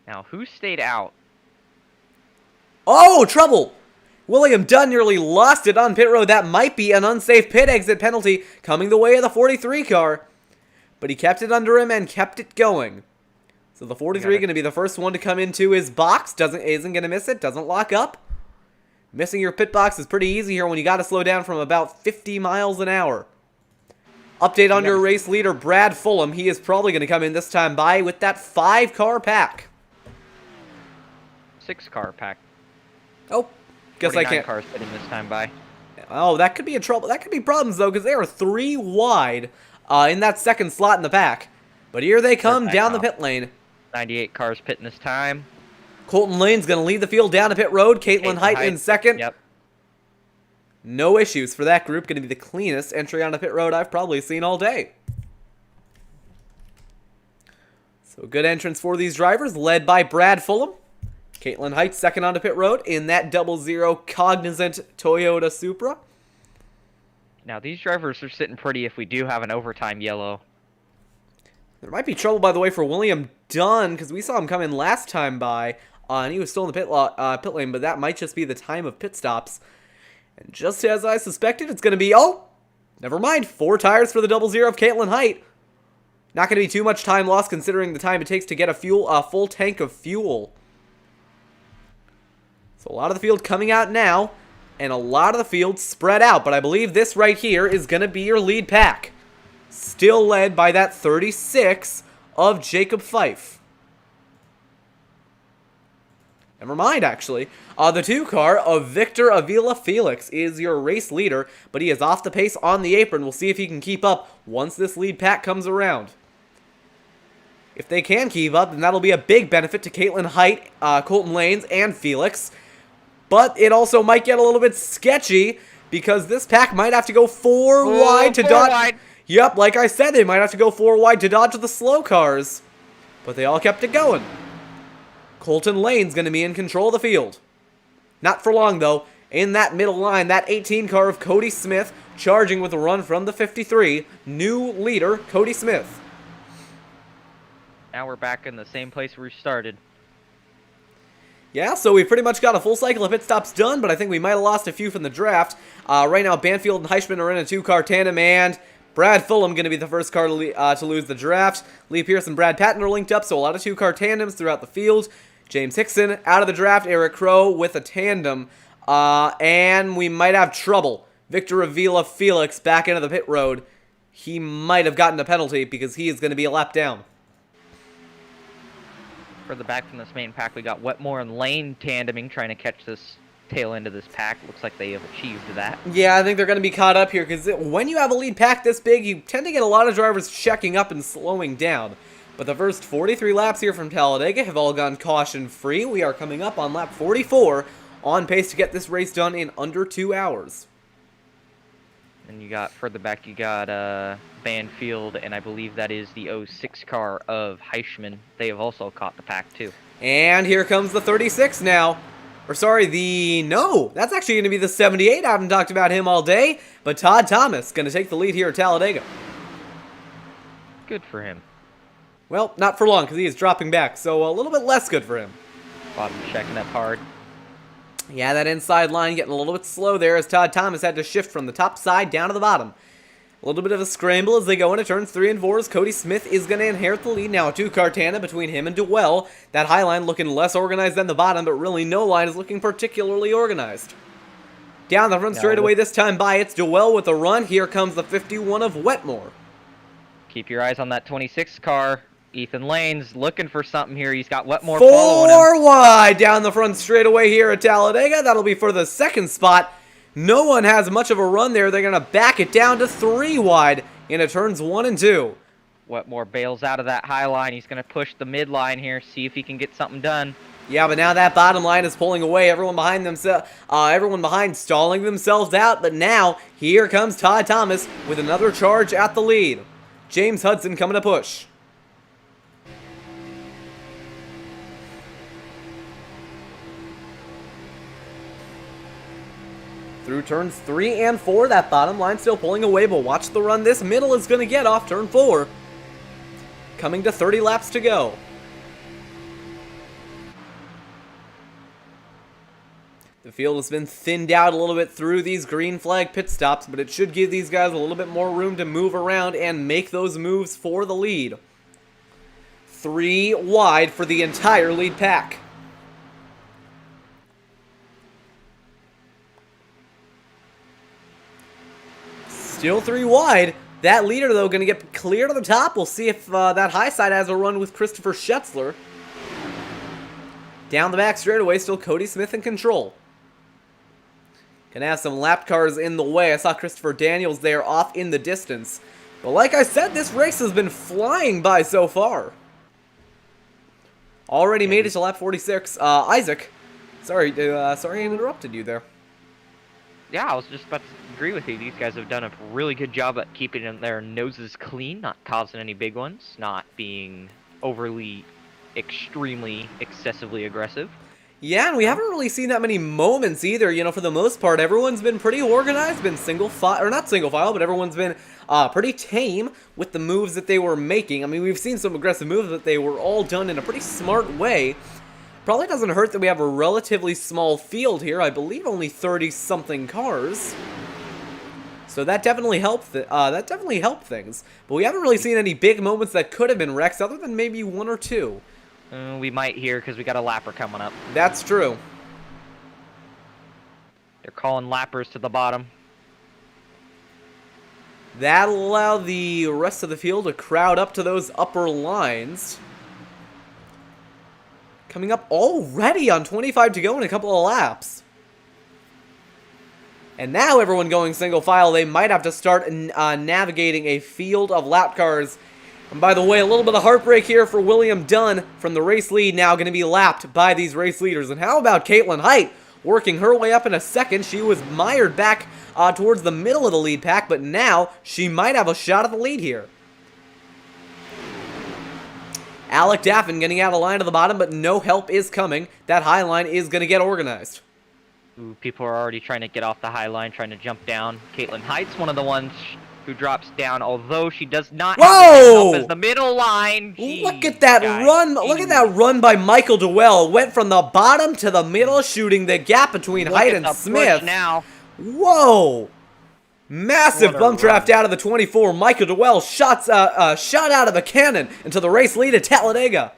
Now, who stayed out? Oh, trouble! William Dunn nearly lost it on pit road. That might be an unsafe pit exit penalty coming the way of the 43 car. But he kept it under him and kept it going. So the 43 going to be the first one to come into his box. Isn't going to miss it. Doesn't lock up. Missing your pit box is pretty easy here when you got to slow down from about 50 miles an hour. Update on your race leader, Brad Fulham. He is probably going to come in this time by with that 5-car pack. 6-car pack. Oh, guess I can't. Cars pitting this time by. Oh, that could be a trouble. That could be problems though, because they are 3 wide in that second slot in the pack. But here they come down the pit lane. 98 cars pitting this time. Colton Lane's going to lead the field down to pit road. Caitlin Height in second. Yep. No issues for that group. Going to be the cleanest entry onto pit road I've probably seen all day. So good entrance for these drivers, led by Brad Fulham. Caitlin Height second onto pit road in that 00 Cognizant Toyota Supra. Now these drivers are sitting pretty if we do have an overtime yellow. There might be trouble, by the way, for William Dunn, because we saw him come in last time by, and he was still in the pit lane, but that might just be the time of pit stops. And just as I suspected, it's going to be, oh, never mind, 4 tires for the 00 of Caitlin Height. Not going to be too much time lost considering the time it takes to get a full tank of fuel. So a lot of the field coming out now, and a lot of the field spread out, but I believe this right here is going to be your lead pack. Still led by that 36 of Jacob Fife. Never mind, actually. The 2-car of Victor Avila Felix is your race leader, but he is off the pace on the apron. We'll see if he can keep up once this lead pack comes around. If they can keep up, then that'll be a big benefit to Caitlin Height, Colton Lanes, and Felix. But it also might get a little bit sketchy, because this pack might have to go 4 wide to dodge. Yep, like I said, they might have to go 4 wide to dodge the slow cars. But they all kept it going. Colton Lane's going to be in control of the field. Not for long, though. In that middle line, that 18 car of Cody Smith, charging with a run from the 53. New leader, Cody Smith. Now we're back in the same place where we started. Yeah, so we pretty much got a full cycle of pit stops done, but I think we might have lost a few from the draft. Right now, Banfield and Heichman are in a 2-car tandem, and Brad Fulham going to be the first car to lose the draft. Lee Pierce and Brad Patton are linked up, so a lot of 2-car tandems throughout the field. James Hickson out of the draft. Eric Crow with a tandem. And we might have trouble. Victor Avila Felix back into the pit road. He might have gotten a penalty because he is going to be a lap down. Further back from this main pack, we got Wetmore and Lane tandeming, trying to catch this tail end of this pack. Looks like they have achieved that. Yeah, I think they're going to be caught up here, because when you have a lead pack this big, you tend to get a lot of drivers checking up and slowing down. But the first 43 laps here from Talladega have all gone caution-free. We are coming up on lap 44, on pace to get this race done in under 2 hours. And you got, further back, you got Banfield, and I believe that is the 06 car of Heischman. They have also caught the pack, too. And here comes the 36 now. Or sorry, no, that's actually going to be the 78. I haven't talked about him all day. But Todd Thomas going to take the lead here at Talladega. Good for him. Well, not for long, because he is dropping back, so a little bit less good for him. Bottom checking up hard. Yeah, that inside line getting a little bit slow there as Todd Thomas had to shift from the top side down to the bottom. A little bit of a scramble as they go into turns 3 and 4 as Cody Smith is going to inherit the lead. Now a 2-car tandem between him and Dewell. That high line looking less organized than the bottom, but really no line is looking particularly organized. Down the front straightaway this time by, it's Dewell with a run. Here comes the 51 of Wetmore. Keep your eyes on that 26 car. Ethan Lane's looking for something here. He's got Wetmore following him. 4 wide down the front straightaway here at Talladega. That'll be for the second spot. No one has much of a run there. They're going to back it down to 3 wide into turns 1 and 2. Wetmore bails out of that high line. He's going to push the mid line here, see if he can get something done. Yeah, but now that bottom line is pulling away. Everyone behind stalling themselves out. But now here comes Todd Thomas with another charge at the lead. James Hudson coming to push. Through turns 3 and 4, that bottom line still pulling away, but watch the run this middle is going to get off turn 4. Coming to 30 laps to go. The field has been thinned out a little bit through these green flag pit stops, but it should give these guys a little bit more room to move around and make those moves for the lead. 3 wide for the entire lead pack. Still 3 wide. That leader, though, going to get clear to the top. We'll see if that high side has a run with Christopher Schetzler. Down the back straightaway, still Cody Smith in control. Gonna have some lap cars in the way. I saw Christopher Daniels there off in the distance. But like I said, this race has been flying by so far. Already made it to lap 46. Isaac, sorry I interrupted you there. Yeah, I was just about to agree with you. These guys have done a really good job at keeping their noses clean, not causing any big ones, not being overly, extremely, excessively aggressive. Yeah, and we haven't really seen that many moments either. You know, for the most part, everyone's been pretty organized, been single file, or not single file, but everyone's been pretty tame with the moves that they were making. I mean, we've seen some aggressive moves, but they were all done in a pretty smart way. Probably doesn't hurt that we have a relatively small field here. I believe only 30-something cars. So that definitely helped. Things. But we haven't really seen any big moments that could have been wrecks, other than maybe 1 or 2. We might here because we got a lapper coming up. That's true. They're calling lappers to the bottom. That'll allow the rest of the field to crowd up to those upper lines. Coming up already on 25 to go in a couple of laps. And now everyone going single file, they might have to start navigating a field of lap cars. And by the way, a little bit of heartbreak here for William Dunn from the race lead, now going to be lapped by these race leaders. And how about Caitlin Height working her way up in a second? She was mired back towards the middle of the lead pack, but now she might have a shot at the lead here. Alec Daffin getting out of line to the bottom, but no help is coming. That high line is going to get organized. Ooh, people are already trying to get off the high line, trying to jump down. Caitlin Height's one of the ones who drops down, although she does not have the help as the middle line. Jeez, look at that run. Look at that run by Michael Dewell. Went from the bottom to the middle, shooting the gap between Height and Smith. Now. Whoa. Massive bump draft out of the 24. Michael Dewell shot out of a cannon into the race lead at Talladega.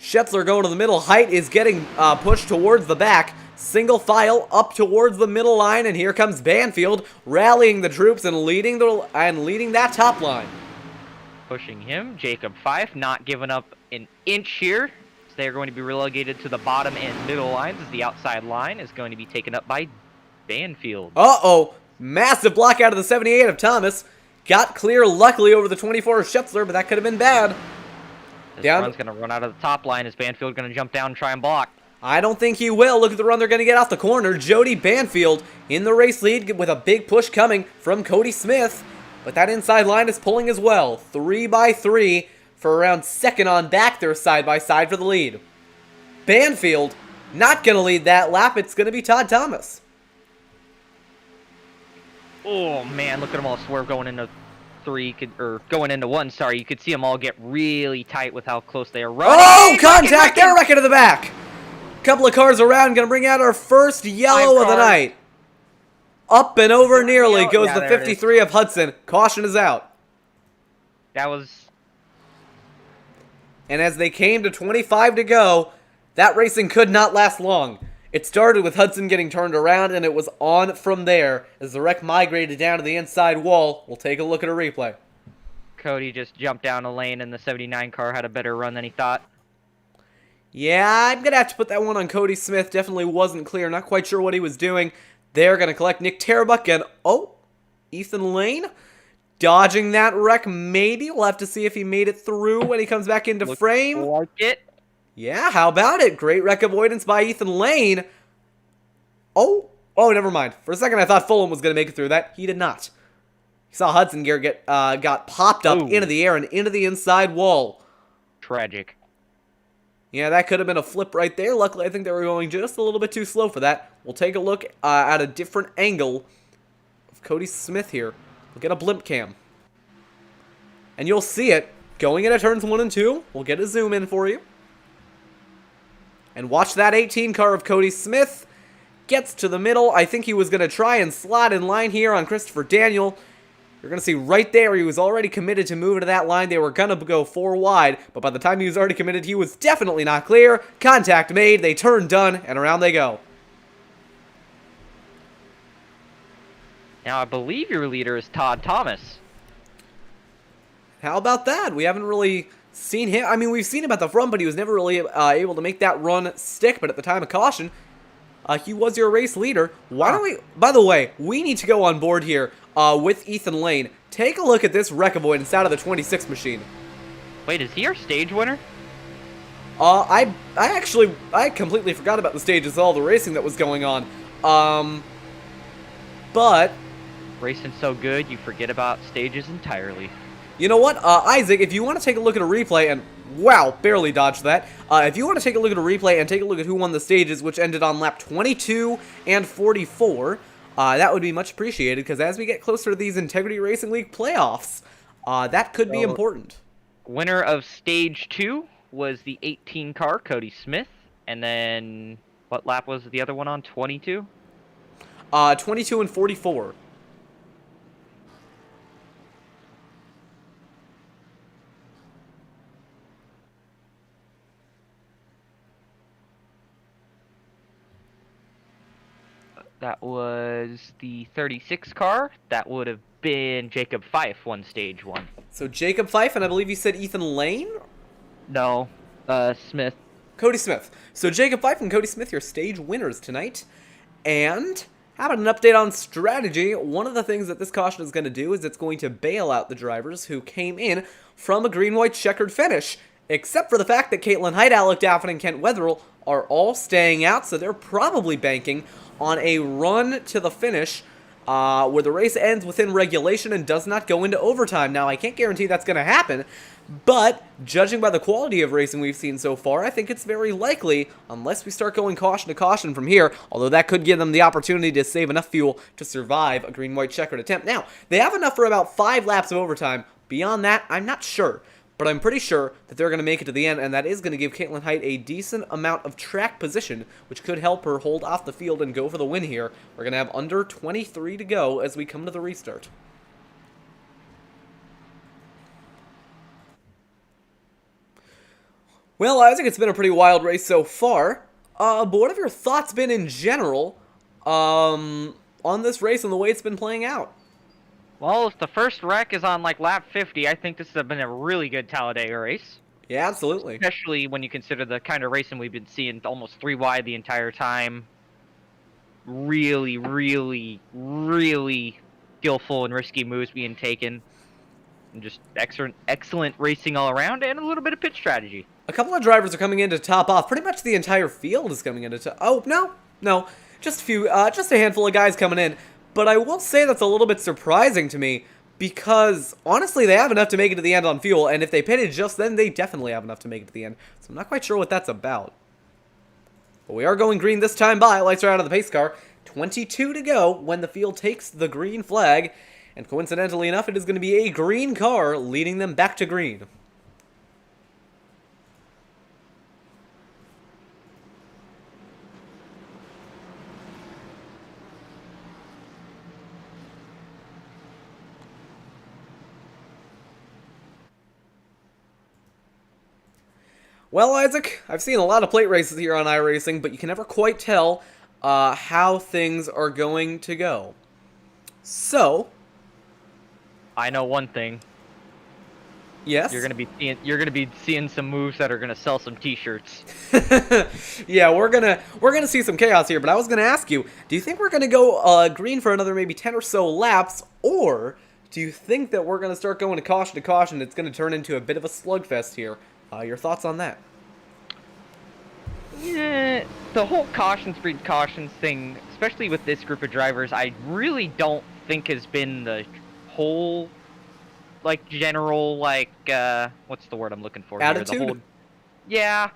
Schetzler going to the middle. Height is getting pushed towards the back. Single file up towards the middle line, and here comes Banfield rallying the troops and leading that top line. Pushing him, Jacob Fife not giving up an inch here. So they are going to be relegated to the bottom and middle lines as the outside line is going to be taken up by Banfield. Uh-oh. Massive block out of the 78 of Thomas. Got clear, luckily, over the 24 of Schützler, but that could have been bad. This run's going to run out of the top line. Is Banfield going to jump down and try and block? I don't think he will. Look at the run they're going to get off the corner. Jody Banfield in the race lead with a big push coming from Cody Smith. But that inside line is pulling as well. 3 by 3 for around second on back there side by side for the lead. Banfield not going to lead that lap. It's going to be Todd Thomas. Oh, man, look at them all swerve going into going into one, sorry. You could see them all get really tight with how close they are running. Oh, contact! They're wrecking to the back. Couple of cars around, going to bring out our first yellow of the night. Up and over nearly goes the 53 of Hudson. Caution is out. That was... And as they came to 25 to go, that racing could not last long. It started with Hudson getting turned around, and it was on from there as the wreck migrated down to the inside wall. We'll take a look at a replay. Cody just jumped down a lane, and the 79 car had a better run than he thought. Yeah, I'm going to have to put that one on Cody Smith. Definitely wasn't clear. Not quite sure what he was doing. They're going to collect Nick Terbuck and, oh, Ethan Lane dodging that wreck maybe. We'll have to see if he made it through when he comes back into frame. Like it. Yeah, how about it? Great wreck avoidance by Ethan Lane. Oh, never mind. For a second, I thought Fulham was going to make it through that. He did not. He saw Hudson Gear got popped up into the air and into the inside wall. Tragic. Yeah, that could have been a flip right there. Luckily, I think they were going just a little bit too slow for that. We'll take a look at a different angle of Cody Smith here. We'll get a blimp cam. And you'll see it going into turns 1 and 2. We'll get a zoom in for you. And watch that 18 car of Cody Smith. Gets to the middle. I think he was going to try and slot in line here on Christopher Daniel. You're going to see right there he was already committed to move to that line. They were going to go 4 wide, but by the time he was already committed, he was definitely not clear. Contact made, they turn done, and around they go. Now, I believe your leader is Todd Thomas. How about that? We haven't really seen him. I mean, we've seen him at the front, but he was never really able to make that run stick. But at the time of caution, he was your race leader. Why don't we... By the way, we need to go on board here with Ethan Lane. Take a look at this wreck avoidance out of the 26 machine. Wait, is he our stage winner? I completely forgot about the stages, all the racing that was going on. But... Racing so good, you forget about stages entirely. You know what, Isaac, if you want to take a look at a replay, and wow, barely dodged that. If you want to take a look at a replay and take a look at who won the stages, which ended on lap 22 and 44, that would be much appreciated, because as we get closer to these Integrity Racing League playoffs, that could be important. Winner of stage 2 was the 18 car, Cody Smith, and then what lap was the other one on, 22? 22 and 44. That was the 36 car. That would have been Jacob Fife won stage 1. So Jacob Fife, and I believe you said Ethan Lane? No, Smith. Cody Smith. So Jacob Fife and Cody Smith, your stage winners tonight. And how about an update on strategy? One of the things that this caution is going to do is it's going to bail out the drivers who came in from a green-white checkered finish. Except for the fact that Caitlin Height, Alec Daffin, and Kent Wetherill are all staying out, so they're probably banking on a run to the finish where the race ends within regulation and does not go into overtime. Now, I can't guarantee that's going to happen, but judging by the quality of racing we've seen so far, I think it's very likely, unless we start going caution to caution from here, although that could give them the opportunity to save enough fuel to survive a green-white checkered attempt. Now, they have enough for about 5 laps of overtime. Beyond that, I'm not sure. But I'm pretty sure that they're going to make it to the end, and that is going to give Caitlin Height a decent amount of track position, which could help her hold off the field and go for the win here. We're going to have under 23 to go as we come to the restart. Well, I think it's been a pretty wild race so far. But what have your thoughts been in general on this race and the way it's been playing out? Well, if the first wreck is on, like, lap 50, I think this has been a really good Talladega race. Yeah, absolutely. Especially when you consider the kind of racing we've been seeing, almost 3 wide the entire time. Really, really, really skillful and risky moves being taken. And just excellent racing all around, and a little bit of pit strategy. A couple of drivers are coming in to top off. Pretty much the entire field is coming in to oh, no. Just a few, just a handful of guys coming in. But I will say that's a little bit surprising to me, because honestly, they have enough to make it to the end on fuel, and if they pitted just then, they definitely have enough to make it to the end. So I'm not quite sure what that's about. But we are going green this time by. Lights are out of the pace car. 22 to go when the field takes the green flag. And coincidentally enough, it is going to be a green car leading them back to green. Well, Isaac, I've seen a lot of plate races here on iRacing, but you can never quite tell how things are going to go. So, I know one thing. yes, You're gonna be seeing some moves that are gonna sell some T-shirts. yeah, we're gonna see some chaos here. But I was gonna ask you, do you think we're gonna go green for another maybe 10 or so laps, or do you think that we're gonna start going to caution? It's gonna turn into a bit of a slugfest here. Your thoughts on that? Yeah, the whole cautions breed cautions thing, especially with this group of drivers, I really don't think has been the whole, like, general, like, what's the word I'm looking for Attitude? here? The whole, yeah,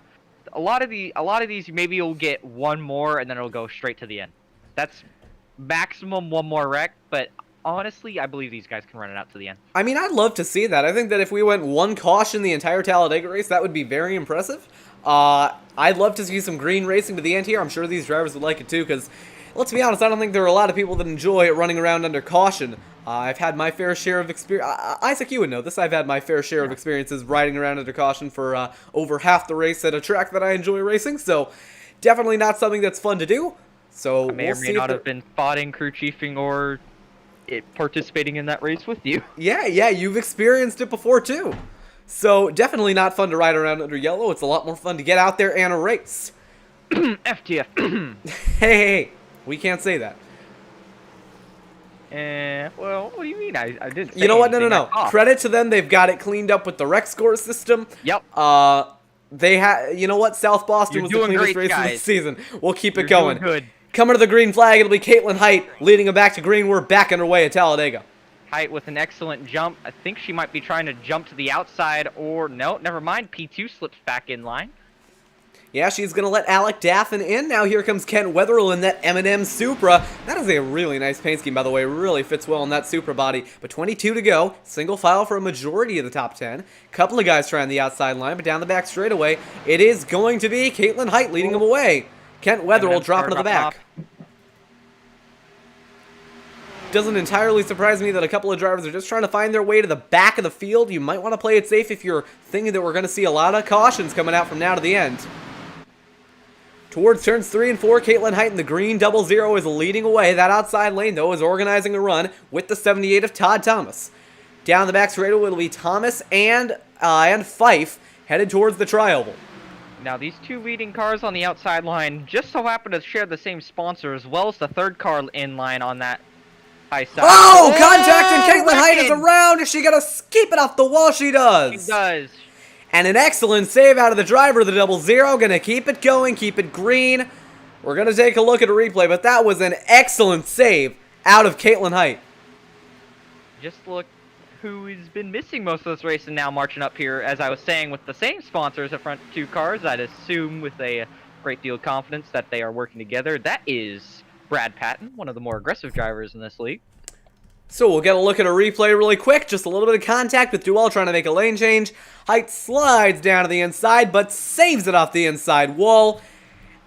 a lot of these maybe you'll get one more and then it'll go straight to the end. That's maximum one more wreck, but honestly, I believe these guys can run it out to the end. I mean, I'd love to see that. I think that if we went one caution the entire Talladega race, that would be very impressive. I'd love to see some green racing to the end here. I'm sure these drivers would like it too, because let's be honest, I don't think there are a lot of people that enjoy running around under caution. I've had my fair share of experience. Isaac, you would know this. I've had my fair share of experiences riding around under caution for over half the race at a track that I enjoy racing, so definitely not something that's fun to do. So I may or may not have been spotting, crew chiefing, or participating in that race with you. Yeah, you've experienced it before too. So definitely not fun to ride around under yellow. It's a lot more fun to get out there and race. FTF. Hey, we can't say that. Well, what do you mean? I didn't say You know what? anything. No. Credit to them. They've got it cleaned up with the rec score system. Yep. They had. You know what? South Boston was the cleanest race of the season. We'll keep it going. Doing good. Coming to the green flag, it'll be Caitlin Height leading them back to green. We're back underway at Talladega. Height with an excellent jump. I think she might be trying to jump to the outside, or no, never mind. P2 slips back in line. Yeah, she's going to let Alec Daffin in. Now here comes Kent Wetherill in that M&M Supra. That is a really nice paint scheme, by the way. Really fits well in that Supra body. But 22 to go. Single file for a majority of the top 10. Couple of guys trying the outside line, but down the back straightaway, it is going to be Caitlin Height leading them away. Kent Wetherill dropping to the back. Doesn't entirely surprise me that a couple of drivers are just trying to find their way to the back of the field. You might want to play it safe if you're thinking that we're going to see a lot of cautions coming out from now to the end. Towards turns 3 and 4, Caitlin Height in the green 00 is leading away. That outside lane, though, is organizing a run with the 78 of Todd Thomas. Down the back straightaway will be Thomas and Fife headed towards the tri-oval. Now, these two leading cars on the outside line just so happen to share the same sponsor, as well as the third car in line on that high side. Oh, contact, and Caitlin Height is around. Is she going to keep it off the wall? She does. She does. And an excellent save out of the driver, the 00. Going to keep it going, keep it green. We're going to take a look at a replay, but that was an excellent save out of Caitlin Height. Just look who has been missing most of this race and now marching up here, as I was saying, with the same sponsors, the front two cars. I'd assume with a great deal of confidence that they are working together. That is Brad Patton, one of the more aggressive drivers in this league. So we'll get a look at a replay really quick. Just a little bit of contact with Duell trying to make a lane change. Height slides down to the inside, but saves it off the inside wall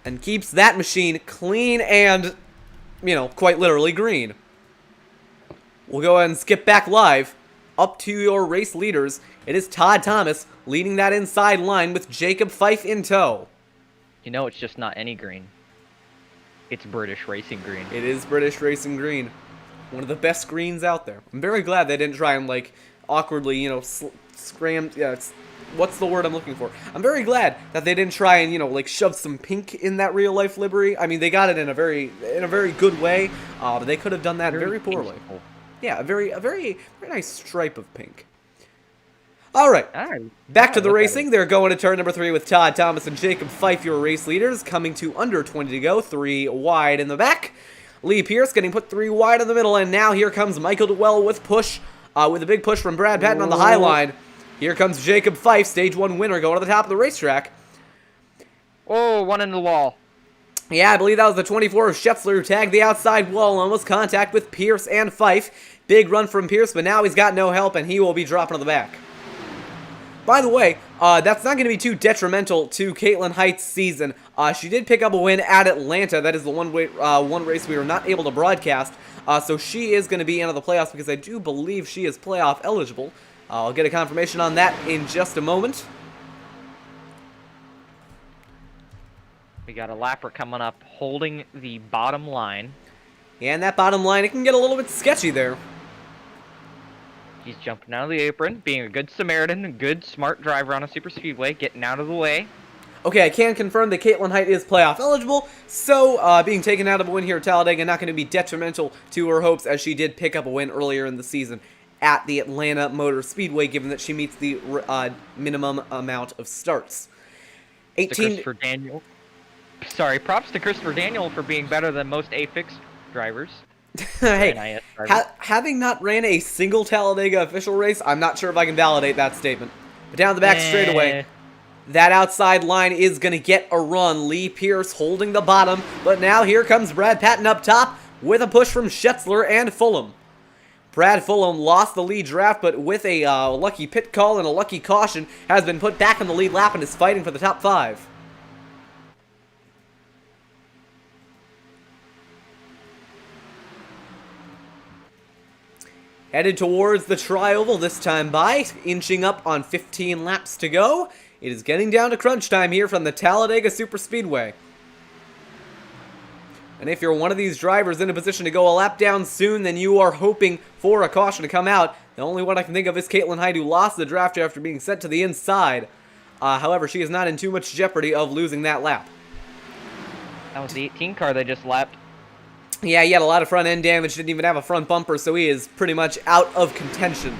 and keeps that machine clean and, you know, quite literally green. We'll go ahead and skip back live up to your race leaders. It is Todd Thomas leading that inside line with Jacob Fife in tow. You know, it's just not any green. It's British Racing Green. It is British Racing Green. One of the best greens out there. I'm very glad they didn't try and, like, awkwardly, you know, scram... Yeah, what's the word I'm looking for? I'm very glad that they didn't try and, you know, like, shove some pink in that real-life livery. I mean, they got it in a very good way, but they could have done that very poorly. Yeah, a very nice stripe of pink. All right, Alright. back to the Look at racing. it. They're going to turn number 3 with Todd Thomas and Jacob Fife, your race leaders, coming to under 20 to go, 3 wide in the back. Lee Pierce getting put 3 wide in the middle, and now here comes Michael Dewell with a big push from Brad Patton on the high line. Here comes Jacob Fife, stage 1 winner, going to the top of the racetrack. Oh, one into the wall. Yeah, I believe that was the 24 of Scheffler who tagged the outside wall, almost contact with Pierce and Fife. Big run from Pierce, but now he's got no help, and he will be dropping to the back. By the way, that's not going to be too detrimental to Caitlin Height's season. She did pick up a win at Atlanta. That is the one race we were not able to broadcast. So she is going to be into the playoffs because I do believe she is playoff eligible. I'll get a confirmation on that in just a moment. We got a lapper coming up holding the bottom line. And that bottom line, it can get a little bit sketchy there. He's jumping out of the apron, being a good Samaritan, a good, smart driver on a super speedway, getting out of the way. Okay, I can confirm that Caitlin Height is playoff eligible, so being taken out of a win here at Talladega not going to be detrimental to her hopes, as she did pick up a win earlier in the season at the Atlanta Motor Speedway, given that she meets the minimum amount of starts. 18. Christopher Daniel. Sorry, props to Christopher Daniel for being better than most AFIX drivers. Hey, having not ran a single Talladega official race, I'm not sure if I can validate that statement. But down the back straightaway, that outside line is going to get a run. Lee Pierce holding the bottom, but now here comes Brad Patton up top with a push from Schetzler and Fulham. Brad Fulham lost the lead draft, but with a lucky pit call and a lucky caution, has been put back on the lead lap and is fighting for the top 5. Headed towards the tri-oval this time by, inching up on 15 laps to go. It is getting down to crunch time here from the Talladega Superspeedway. And if you're one of these drivers in a position to go a lap down soon, then you are hoping for a caution to come out. The only one I can think of is Caitlin Hyde, who lost the draft after being sent to the inside. However, she is not in too much jeopardy of losing that lap. That was the 18 car they just lapped. Yeah, he had a lot of front end damage, didn't even have a front bumper, so he is pretty much out of contention.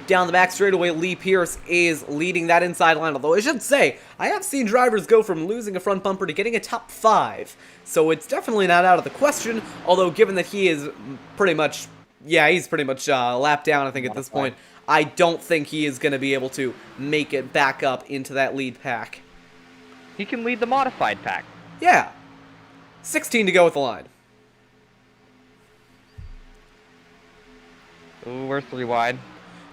Down the back straightaway, Lee Pierce is leading that inside line, although I should say, I have seen drivers go from losing a front bumper to getting a top 5, so it's definitely not out of the question, although given that he is pretty much, he's pretty much lapped down, I think, at this point. I don't think he is going to be able to make it back up into that lead pack. He can lead the modified pack. Yeah. 16 to go with the line. Ooh, we're 3 wide.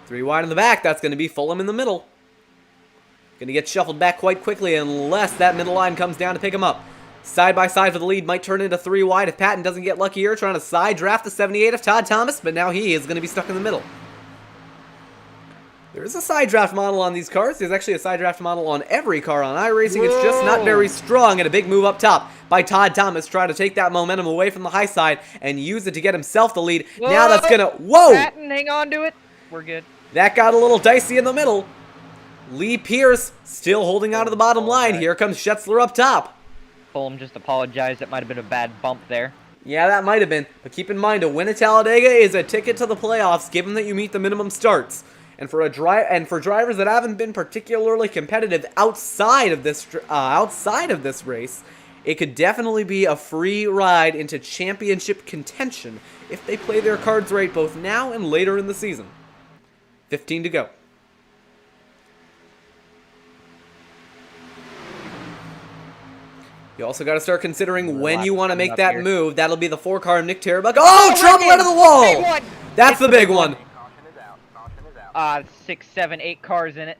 3 wide in the back, that's going to be Fulham in the middle. Going to get shuffled back quite quickly unless that middle line comes down to pick him up. Side by side for the lead, might turn into 3 wide if Patton doesn't get lucky here, trying to side draft the 78 of Todd Thomas, but now he is going to be stuck in the middle. There is a side draft model on these cars. There's actually a side draft model on every car on iRacing. It's just not very strong, and a big move up top by Todd Thomas, trying to take that momentum away from the high side and use it to get himself the lead. Whoa. Now that's going to... Whoa! Patton, hang on to it. We're good. That got a little dicey in the middle. Lee Pierce still holding out of the bottom line. Here comes Schetzler up top. Fulham just apologized. That might have been a bad bump there. Yeah, that might have been. But keep in mind, a win at Talladega is a ticket to the playoffs, given that you meet the minimum starts. And for drivers that haven't been particularly competitive outside of this race, it could definitely be a free ride into championship contention if they play their cards right both now and later in the season. 15 to go. You also got to start considering when you want to make that move. That'll be the 4 car of Nick Terabug. Oh, trouble out of the wall! That's the big one. 6, 7, 8 cars in it.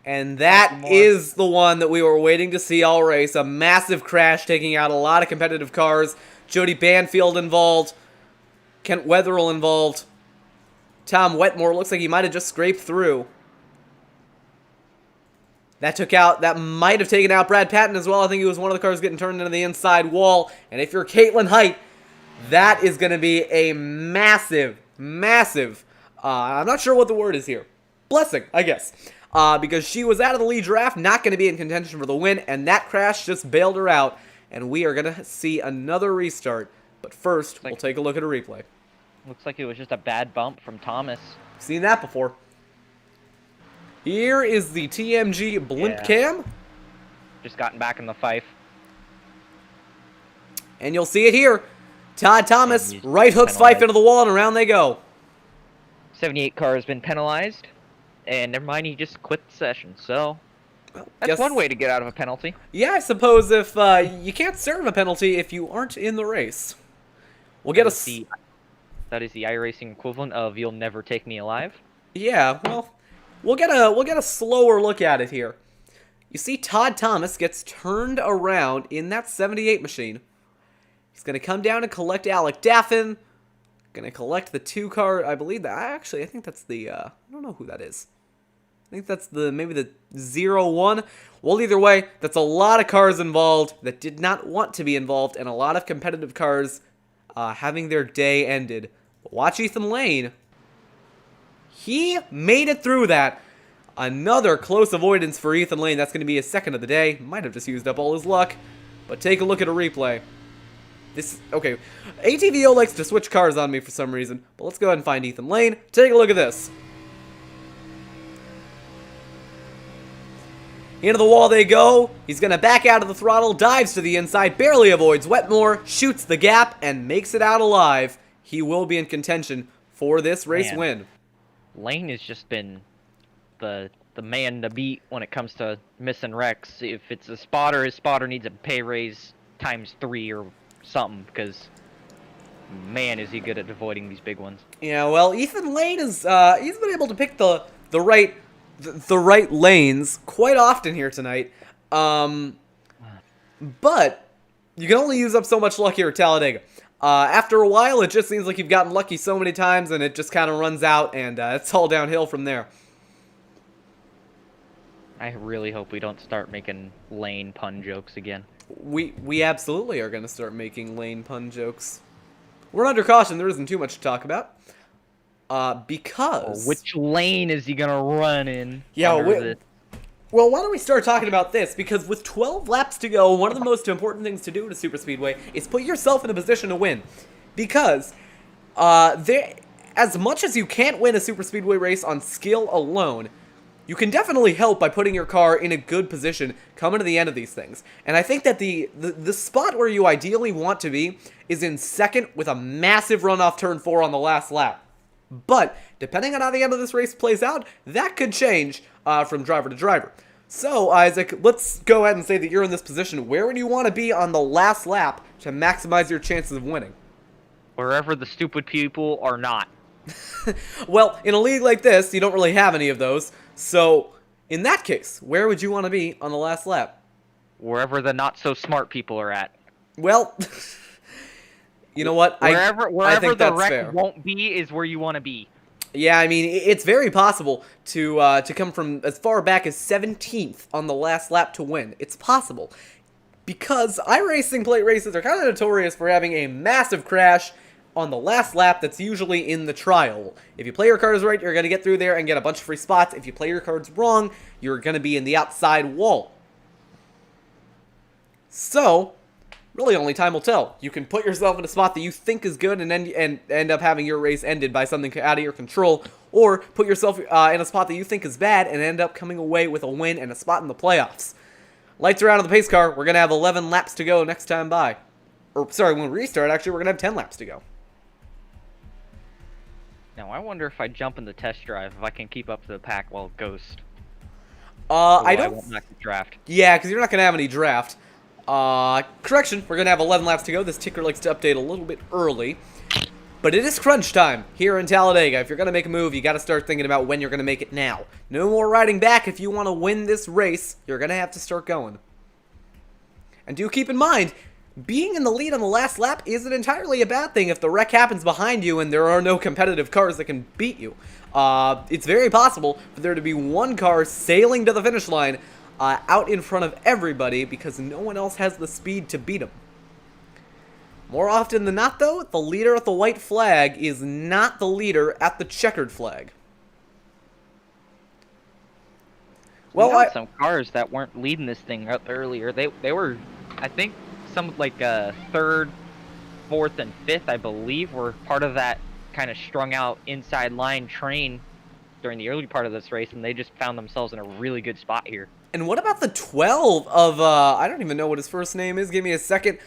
And that is the one that we were waiting to see all race. A massive crash taking out a lot of competitive cars. Jody Banfield involved. Kent Wetherill involved. Tom Wetmore looks like he might have just scraped through. That might have taken out Brad Patton as well. I think he was one of the cars getting turned into the inside wall. And if you're Caitlin Height, that is going to be a massive, I'm not sure what the word is here. Blessing, I guess. Because she was out of the lead draft, not going to be in contention for the win, and that crash just bailed her out. And we are going to see another restart. But first, we'll take a look at a replay. Looks like it was just a bad bump from Thomas. Seen that before. Here is the TMG blimp Yeah. cam. Just gotten back in the fife. And you'll see it here. Todd Thomas, he's right hooks penalized. Fife into the wall, and around they go. 78 car has been penalized. And never mind, he just quit the session. So, Well, that's guess- one way to get out of a penalty. Yeah, I suppose if you can't serve a penalty if you aren't in the race. We'll get a... That is the iRacing equivalent of "You'll never take me alive." Yeah, well, we'll get a slower look at it here. You see Todd Thomas gets turned around in that 78 machine. He's going to come down and collect Alec Daffin. Going to collect the 2 car, I believe that, actually, I think that's the, I don't know who that is. I think that's maybe the 0-1. Well, either way, that's a lot of cars involved that did not want to be involved, and a lot of competitive cars having their day ended. But watch Ethan Lane. He made it through that. Another close avoidance for Ethan Lane. That's going to be his second of the day. Might have just used up all his luck. But take a look at a replay. Okay, ATVO likes to switch cars on me for some reason. But let's go ahead and find Ethan Lane. Take a look at this. Into the wall they go. He's going to back out of the throttle, dives to the inside, barely avoids Wetmore, shoots the gap, and makes it out alive. He will be in contention for this race win. Lane has just been the man to beat when it comes to missing wrecks. If it's a spotter, his spotter needs a pay raise ×3 or something, because man, is he good at avoiding these big ones. Yeah, well, Ethan Lane is he's been able to pick the right lanes quite often here tonight. But you can only use up so much luck here at Talladega. After a while, it just seems like you've gotten lucky so many times, and it just kind of runs out, and it's all downhill from there. I really hope we don't start making Lane pun jokes again. We absolutely are going to start making Lane pun jokes. We're under caution. There isn't too much to talk about. Because... Which lane is he going to run in? Yeah, well, why don't we start talking about this? Because with 12 laps to go, one of the most important things to do at a superspeedway is put yourself in a position to win. Because as much as you can't win a superspeedway race on skill alone, you can definitely help by putting your car in a good position coming to the end of these things. And I think that the spot where you ideally want to be is in second with a massive run off turn 4 on the last lap. But, depending on how the end of this race plays out, that could change from driver to driver. So, Isaac, let's go ahead and say that you're in this position. Where would you want to be on the last lap to maximize your chances of winning? Wherever the stupid people are not. Well, in a league like this, you don't really have any of those. So, in that case, where would you want to be on the last lap? Wherever the not-so-smart people are at. Well... You know what? Wherever I think the that's wreck fair. won't be is where you want to be. Yeah, I mean, it's very possible to come from as far back as 17th on the last lap to win. It's possible. Because iRacing plate races are kind of notorious for having a massive crash on the last lap that's usually in the trial. If you play your cards right, you're going to get through there and get a bunch of free spots. If you play your cards wrong, you're going to be in the outside wall. So... really, only time will tell. You can put yourself in a spot that you think is good and end up having your race ended by something out of your control, or put yourself in a spot that you think is bad and end up coming away with a win and a spot in the playoffs. Lights are out on the pace car. We're going to have 11 laps to go next time by. Or, sorry, when we restart, actually, we're going to have 10 laps to go. Now, I wonder if I jump in the test drive, if I can keep up to the pack while Ghost. I don't... I won't make the draft. Yeah, because you're not going to have any draft. Correction, we're going to have 11 laps to go. This ticker likes to update a little bit early. But it is crunch time here in Talladega. If you're going to make a move, you got to start thinking about when you're going to make it now. No more riding back. If you want to win this race, you're going to have to start going. And do keep in mind, being in the lead on the last lap isn't entirely a bad thing if the wreck happens behind you and there are no competitive cars that can beat you. It's very possible for there to be one car sailing to the finish line out in front of everybody because no one else has the speed to beat them. More often than not, though, the leader at the white flag is not the leader at the checkered flag. Well, we got some cars that weren't leading this thing up earlier. They were, I think, some like third, fourth, and fifth, I believe, were part of that kind of strung out inside line train during the early part of this race, and they just found themselves in a really good spot here. And what about the 12 of, I don't even know what his first name is. Give me a second.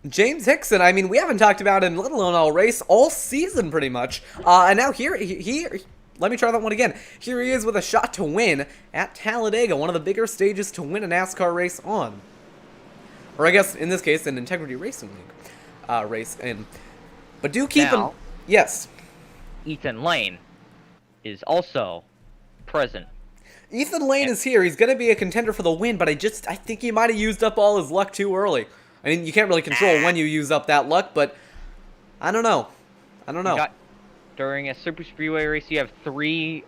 James Hickson. I mean, we haven't talked about him, let alone all race, all season pretty much. And now here, let me try that one again. Here he is with a shot to win at Talladega, one of the bigger stages to win a NASCAR race on. Or I guess, in this case, an Integrity Racing League race. But do keep him... Yes. Ethan Lane is also present. Ethan Lane is here. He's going to be a contender for the win, but I think he might have used up all his luck too early. I mean, you can't really control when you use up that luck, but I don't know. During a super speedway race, you have 3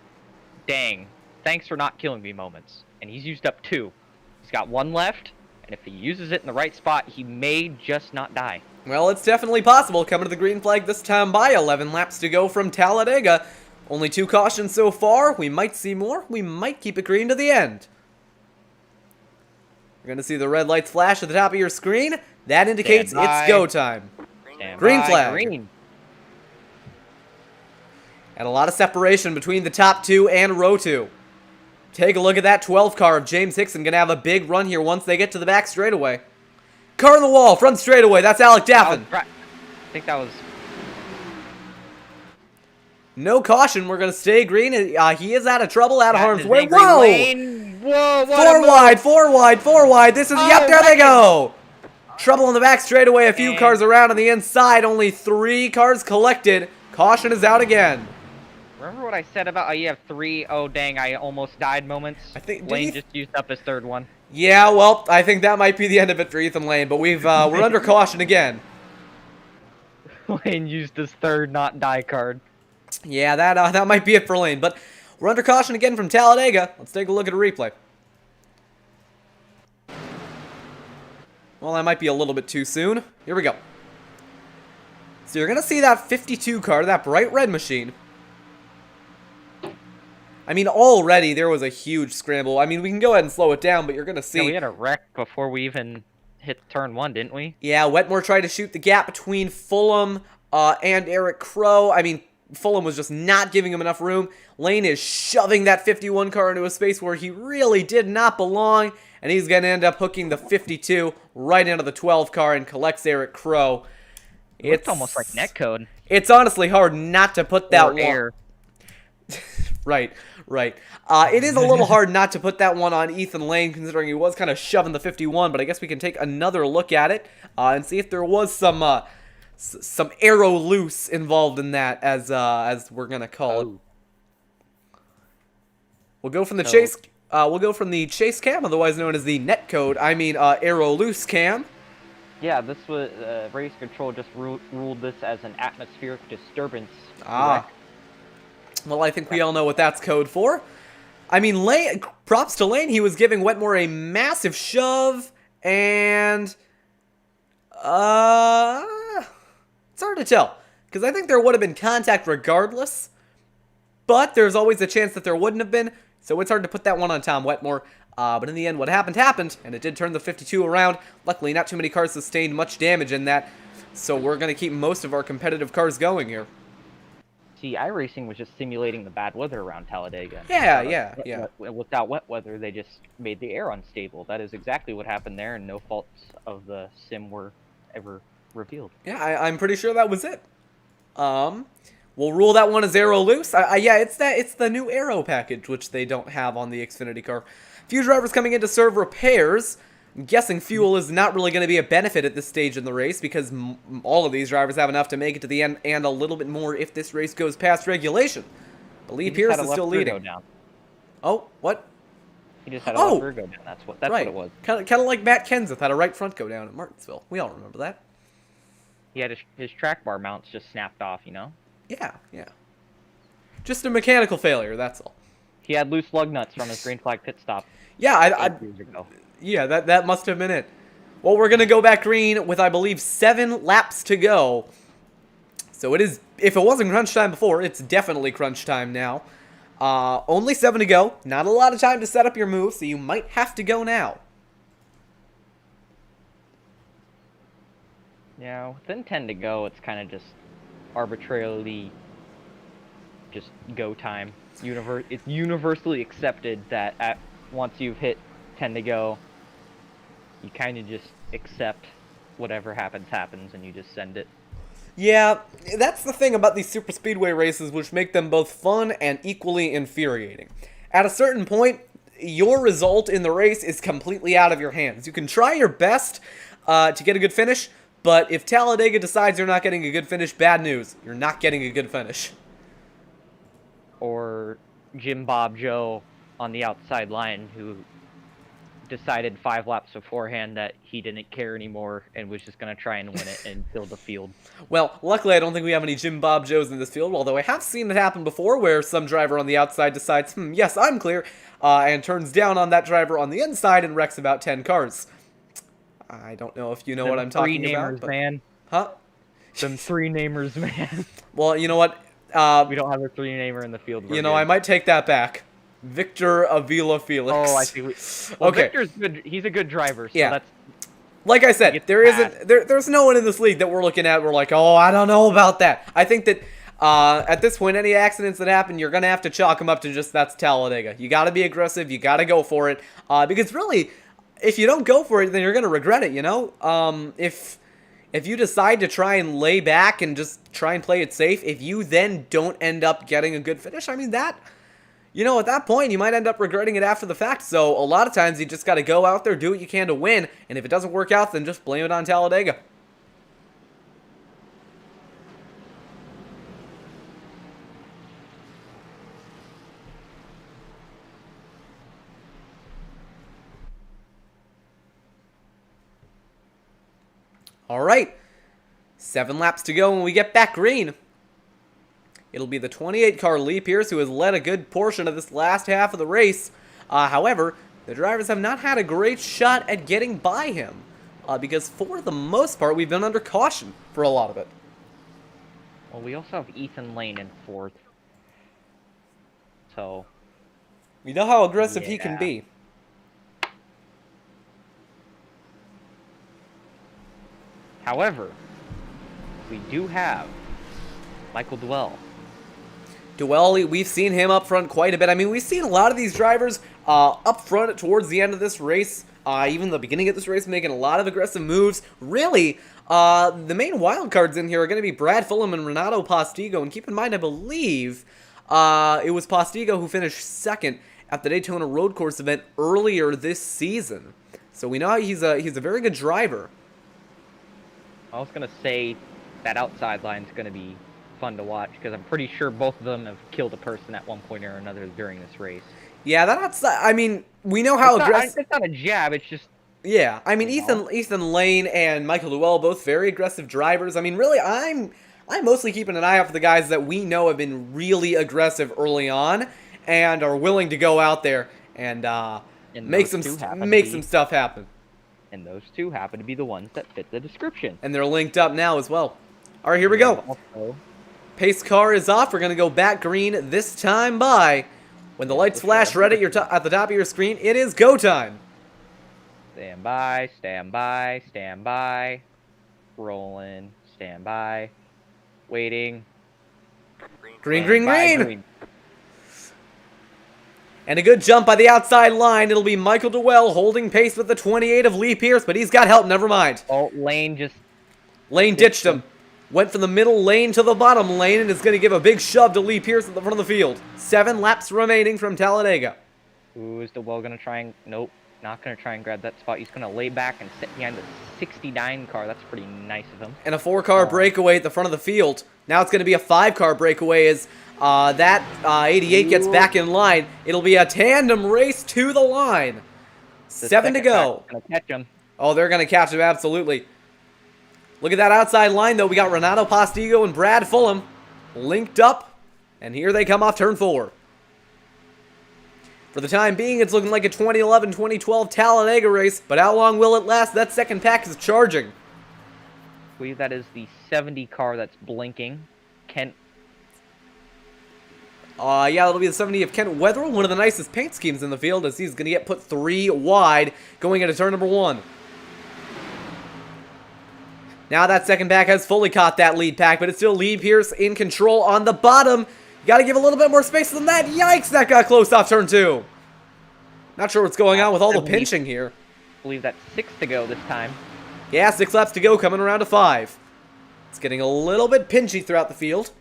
thanks for not killing me moments. And he's used up 2. He's got 1 left, and if he uses it in the right spot, he may just not die. Well, it's definitely possible. Coming to the green flag this time by 11 laps to go from Talladega. Only 2 cautions so far. We might see more. We might keep it green to the end. You're going to see the red lights flash at the top of your screen. That indicates it's go time. Green flag. Green. And a lot of separation between the top 2 and row 2. Take a look at that 12 car of James Hickson. Going to have a big run here once they get to the back straightaway. Car on the wall, front straightaway. That's Alec Daffin. I think that was... No caution. We're going to stay green. He is out of trouble, out of harm's way. Whoa! Whoa, Four wide. This is, yep, there they go. Trouble in the back straightaway. A few cars around on the inside. Only 3 cars collected. Caution is out again. Remember what I said about you have 3 oh dang I almost died moments? I think Lane just used up his 3rd one. Yeah, well, I think that might be the end of it for Ethan Lane, but we're under caution again. Lane used his 3rd not die card. Yeah, that might be it for Lane, but we're under caution again from Talladega. Let's take a look at a replay. Well, that might be a little bit too soon. Here we go. So you're going to see that 52 car, that bright red machine. I mean, already there was a huge scramble. I mean, we can go ahead and slow it down, but you're going to see... Yeah, we had a wreck before we even hit turn 1, didn't we? Yeah, Wetmore tried to shoot the gap between Fulham and Eric Crow. I mean, Fulham was just not giving him enough room. Lane is shoving that 51 car into a space where he really did not belong, and he's going to end up hooking the 52 right into the 12 car and collects Eric Crow. It's almost like netcode. It's honestly hard not to put that one. Air. Right. It is a little hard not to put that one on Ethan Lane, considering he was kind of shoving the 51, but I guess we can take another look at it and see if there was some arrow loose involved in that, as we're gonna call it. We'll go from the chase. We'll go from the chase cam, otherwise known as the netcode. I mean, arrow loose cam. Yeah, this was race control just ruled this as an atmospheric disturbance. Well, I think we all know what that's code for. I mean, Lane, props to Lane. He was giving Wetmore a massive shove, and it's hard to tell, because I think there would have been contact regardless, but there's always a chance that there wouldn't have been, so it's hard to put that one on Tom Wetmore. But in the end, what happened, and it did turn the 52 around. Luckily, not too many cars sustained much damage in that, so we're going to keep most of our competitive cars going here. See, iRacing was just simulating the bad weather around Talladega. Yeah. Without wet weather, they just made the air unstable. That is exactly what happened there, and no faults of the sim were ever revealed. Yeah, I'm pretty sure that was it. We'll rule that one as arrow loose. Yeah, it's the new arrow package, which they don't have on the Xfinity car. Few drivers coming in to serve repairs. I'm guessing fuel is not really going to be a benefit at this stage in the race, because all of these drivers have enough to make it to the end, and a little bit more if this race goes past regulation. I believe Pierce is still leading. Oh, what? He just had a left rear go down. That's what it was. Kind of like Matt Kenseth had a right front go down at Martinsville. We all remember that. He had his track bar mounts just snapped off, you know? Yeah. Just a mechanical failure, that's all. He had loose lug nuts from his green flag pit stop. Yeah, years ago. Yeah, that must have been it. Well, we're going to go back green with, I believe, 7 laps to go. So it is, if it wasn't crunch time before, it's definitely crunch time now. Only 7 to go. Not a lot of time to set up your move, so you might have to go now. Yeah, within 10 to go, it's kind of just arbitrarily just go time. It's universally accepted that once you've hit 10 to go, you kind of just accept whatever happens, and you just send it. Yeah, that's the thing about these super speedway races, which make them both fun and equally infuriating. At a certain point, your result in the race is completely out of your hands. You can try your best to get a good finish, but if Talladega decides you're not getting a good finish, bad news. You're not getting a good finish. Or Jim Bob Joe on the outside line, who decided 5 laps beforehand that he didn't care anymore and was just going to try and win it and fill the field. Well, luckily I don't think we have any Jim Bob Joes in this field, although I have seen it happen before where some driver on the outside decides, yes, I'm clear, and turns down on that driver on the inside and wrecks about 10 cars. I don't know if you know what I'm talking about. But... man. Huh? Them 3 namers, man. Well, you know what? We don't have a 3-namer in the field. You know, I might take that back. Victor Avila Felix. Oh, I see. Well, okay. Victor's good. He's a good driver. So yeah. That's... Like I said, there's no one in this league that we're looking at. We're like, oh, I don't know about that. I think that at this point, any accidents that happen, you're gonna have to chalk them up to just that's Talladega. You got to be aggressive. You got to go for it. Because really, if you don't go for it, then you're gonna regret it. You know, if you decide to try and lay back and just try and play it safe, if you then don't end up getting a good finish, I mean that. You know, at that point, you might end up regretting it after the fact. So a lot of times, you just got to go out there, do what you can to win. And if it doesn't work out, then just blame it on Talladega. All right. 7 laps to go when we get back green. It'll be the 28-car Lee Pierce who has led a good portion of this last half of the race. However, the drivers have not had a great shot at getting by him. Because for the most part, we've been under caution for a lot of it. Well, we also have Ethan Lane in 4th. So... we know how aggressive he can be. However, we do have Michael Dwell. Dwell, we've seen him up front quite a bit. I mean, we've seen a lot of these drivers up front towards the end of this race, even the beginning of this race, making a lot of aggressive moves. Really, the main wild cards in here are going to be Brad Fulham and Renato Postigo. And keep in mind, I believe it was Postigo who finished 2nd at the Daytona Road Course event earlier this season. So we know he's a very good driver. I was going to say that outside line's going to be fun to watch because I'm pretty sure both of them have killed a person at one point or another during this race. Yeah, that's. I mean, we know how aggressive. It's not a jab. It's just. Yeah, I mean, Ethan Lane and Michael Dwell, both very aggressive drivers. I mean, really, I'm mostly keeping an eye out for the guys that we know have been really aggressive early on and are willing to go out there and make some stuff happen. And those 2 happen to be the ones that fit the description. And they're linked up now as well. All right, here we go. Also, Pace car is off. We're going to go back green this time by. When the lights flash red at the top of your screen, it is go time. Stand by, stand by, stand by. Rolling, stand by. Waiting. Green, green, green. And a good jump by the outside line. It'll be Michael Dwell holding pace with the 28 of Lee Pierce, but he's got help. Never mind. Oh, Lane ditched him. Went from the middle lane to the bottom lane and is going to give a big shove to Lee Pierce at the front of the field. 7 laps remaining from Talladega. Ooh, is Dwell going to try and... Nope, not going to try and grab that spot. He's going to lay back and sit behind the 69 car. That's pretty nice of him. And a 4-car breakaway at the front of the field. Now it's going to be a 5-car breakaway as that 88 gets back in line. It'll be a tandem race to the line. 7 to go. Gonna catch him. Oh, they're going to catch him, absolutely. Look at that outside line, though. We got Renato Postigo and Brad Fulham linked up. And here they come off turn 4. For the time being, it's looking like a 2011-2012 Talladega race. But how long will it last? That second pack is charging. I believe that is the 70 car that's blinking. Kent. Yeah, that'll be the 70 of Kent Wetherill. One of the nicest paint schemes in the field as he's going to get put 3 wide going into turn number 1. Now that second pack has fully caught that lead pack, but it's still Lee Pierce in control on the bottom. Gotta give a little bit more space than that. Yikes, that got close off turn 2. Not sure what's going on with all the pinching here. I believe that's 6 to go this time. Yeah, 6 laps to go, coming around to 5. It's getting a little bit pinchy throughout the field.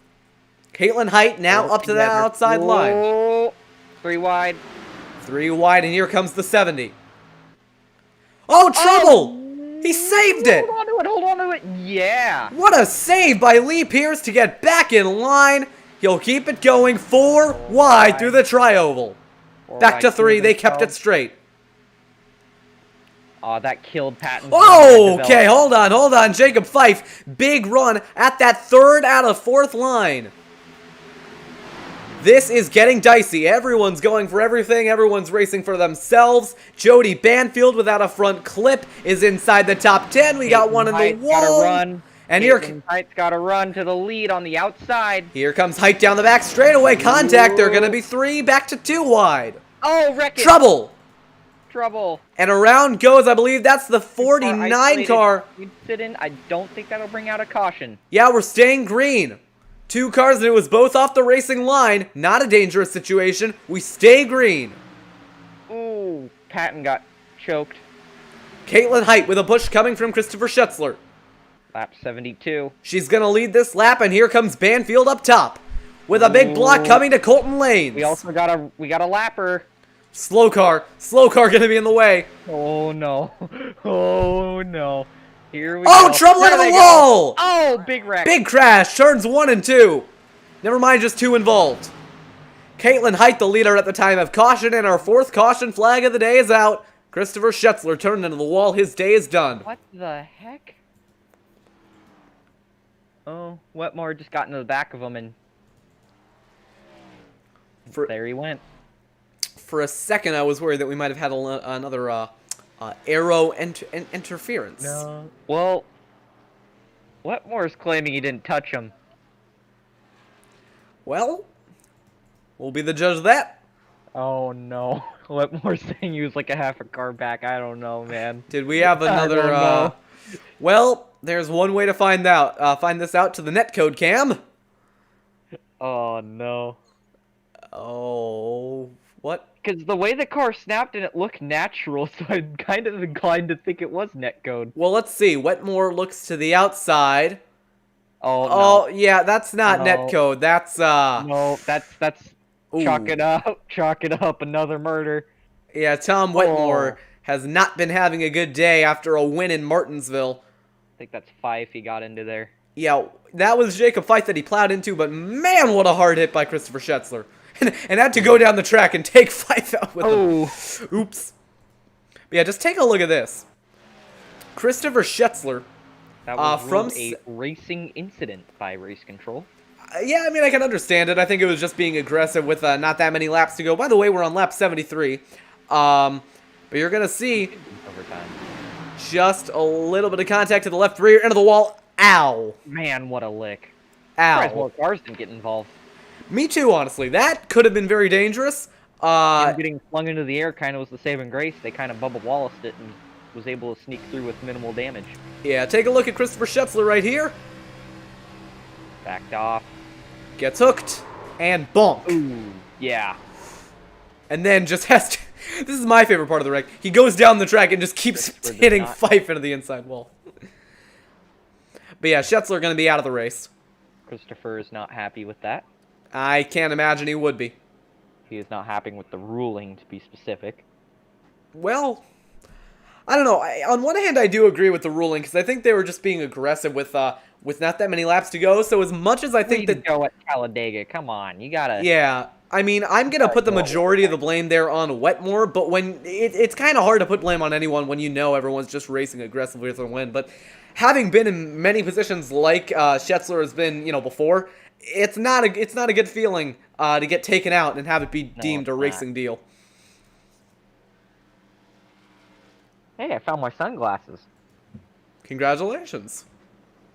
Caitlin Height now up to that outside line. 3 wide. 3 wide, and here comes the 70. Oh, trouble! He saved it! Hold on to it. Yeah. What a save by Lee Pierce to get back in line. He'll keep it going 4 wide through the tri-oval. Back to 3, they kept it straight. Oh, that killed Patton. Oh, okay, hold on. Jacob Fife, big run at that 3rd out of 4th line. This is getting dicey. Everyone's going for everything. Everyone's racing for themselves. Jody Banfield without a front clip is inside the top 10. We got one in the wall. Gotta run. And Height's got to run to the lead on the outside. Here comes Height down the back. Straightaway contact. They're going to be 3 back to 2 wide. Oh, wreck it. Trouble. And around goes, I believe that's the 49 car. I don't think that'll bring out a caution. Yeah, we're staying green. 2 cars, and it was both off the racing line. Not a dangerous situation. We stay green. Ooh, Patton got choked. Caitlin Height with a push coming from Christopher Schutzler. Lap 72. She's going to lead this lap, and here comes Banfield up top. With a big block coming to Colton Lanes. We also got a lapper. Slow car going to be in the way. Oh no. Oh no. Here we go. Oh, trouble into the wall. Oh, big wreck. Big crash. Turns 1 and 2. Never mind, just 2 involved. Caitlin Height, the leader at the time of caution, and our 4th caution flag of the day is out. Christopher Schutzler turned into the wall. His day is done. What the heck? Oh, Wetmore just got into the back of him, and there he went. For a second, I was worried that we might have had another arrow interference. No. Well, Wetmore's claiming he didn't touch him. Well, we'll be the judge of that. Oh no. Wetmore's saying he was like a half a car back. I don't know, man. Did we have another well, there's one way to find this out to the netcode cam. Oh no. Oh, what? Because the way the car snapped and it looked natural, so I'm kind of inclined to think it was netcode. Well, let's see. Wetmore looks to the outside. Oh, no. Yeah, that's not netcode. That's No, that's chalk it up, another murder. Yeah, Tom Wetmore has not been having a good day after a win in Martinsville. I think that's Fife he got into there. Yeah, that was Jacob Fife that he plowed into, but man, what a hard hit by Christopher Schutzler. And had to go down the track and take Fife out with him. Oops. But yeah, just take a look at this. Christopher Schutzler. That was from a racing incident by Race Control. Yeah, I mean, I can understand it. I think it was just being aggressive with not that many laps to go. By the way, we're on lap 73. But you're going to see overtime. Just a little bit of contact to the left rear end of the wall. Ow. Man, what a lick. Ow. More cars didn't get involved. Me too, honestly. That could have been very dangerous. Getting flung into the air kind of was the saving grace. They kind of Bubba Wallaced it and was able to sneak through with minimal damage. Yeah, take a look at Christopher Schutzler right here. Backed off. Gets hooked. And bonk. Ooh, yeah. And then just has to... This is my favorite part of the wreck. He goes down the track and just keeps hitting Fife into the inside wall. But yeah, Schutzler going to be out of the race. Christopher is not happy with that. I can't imagine he would be. He is not happy with the ruling, to be specific. Well, I don't know. On one hand, I do agree with the ruling, because I think they were just being aggressive with not that many laps to go. So as much as I think that... go at Talladega, come on, you gotta... Yeah, I mean, I'm going to put the majority of the blame there on Wetmore, but when it's kind of hard to put blame on anyone when you know everyone's just racing aggressively for the win. But having been in many positions like Schutzler has been, before, it's not a good feeling to get taken out and have it be deemed a racing deal. Hey, I found my sunglasses. Congratulations.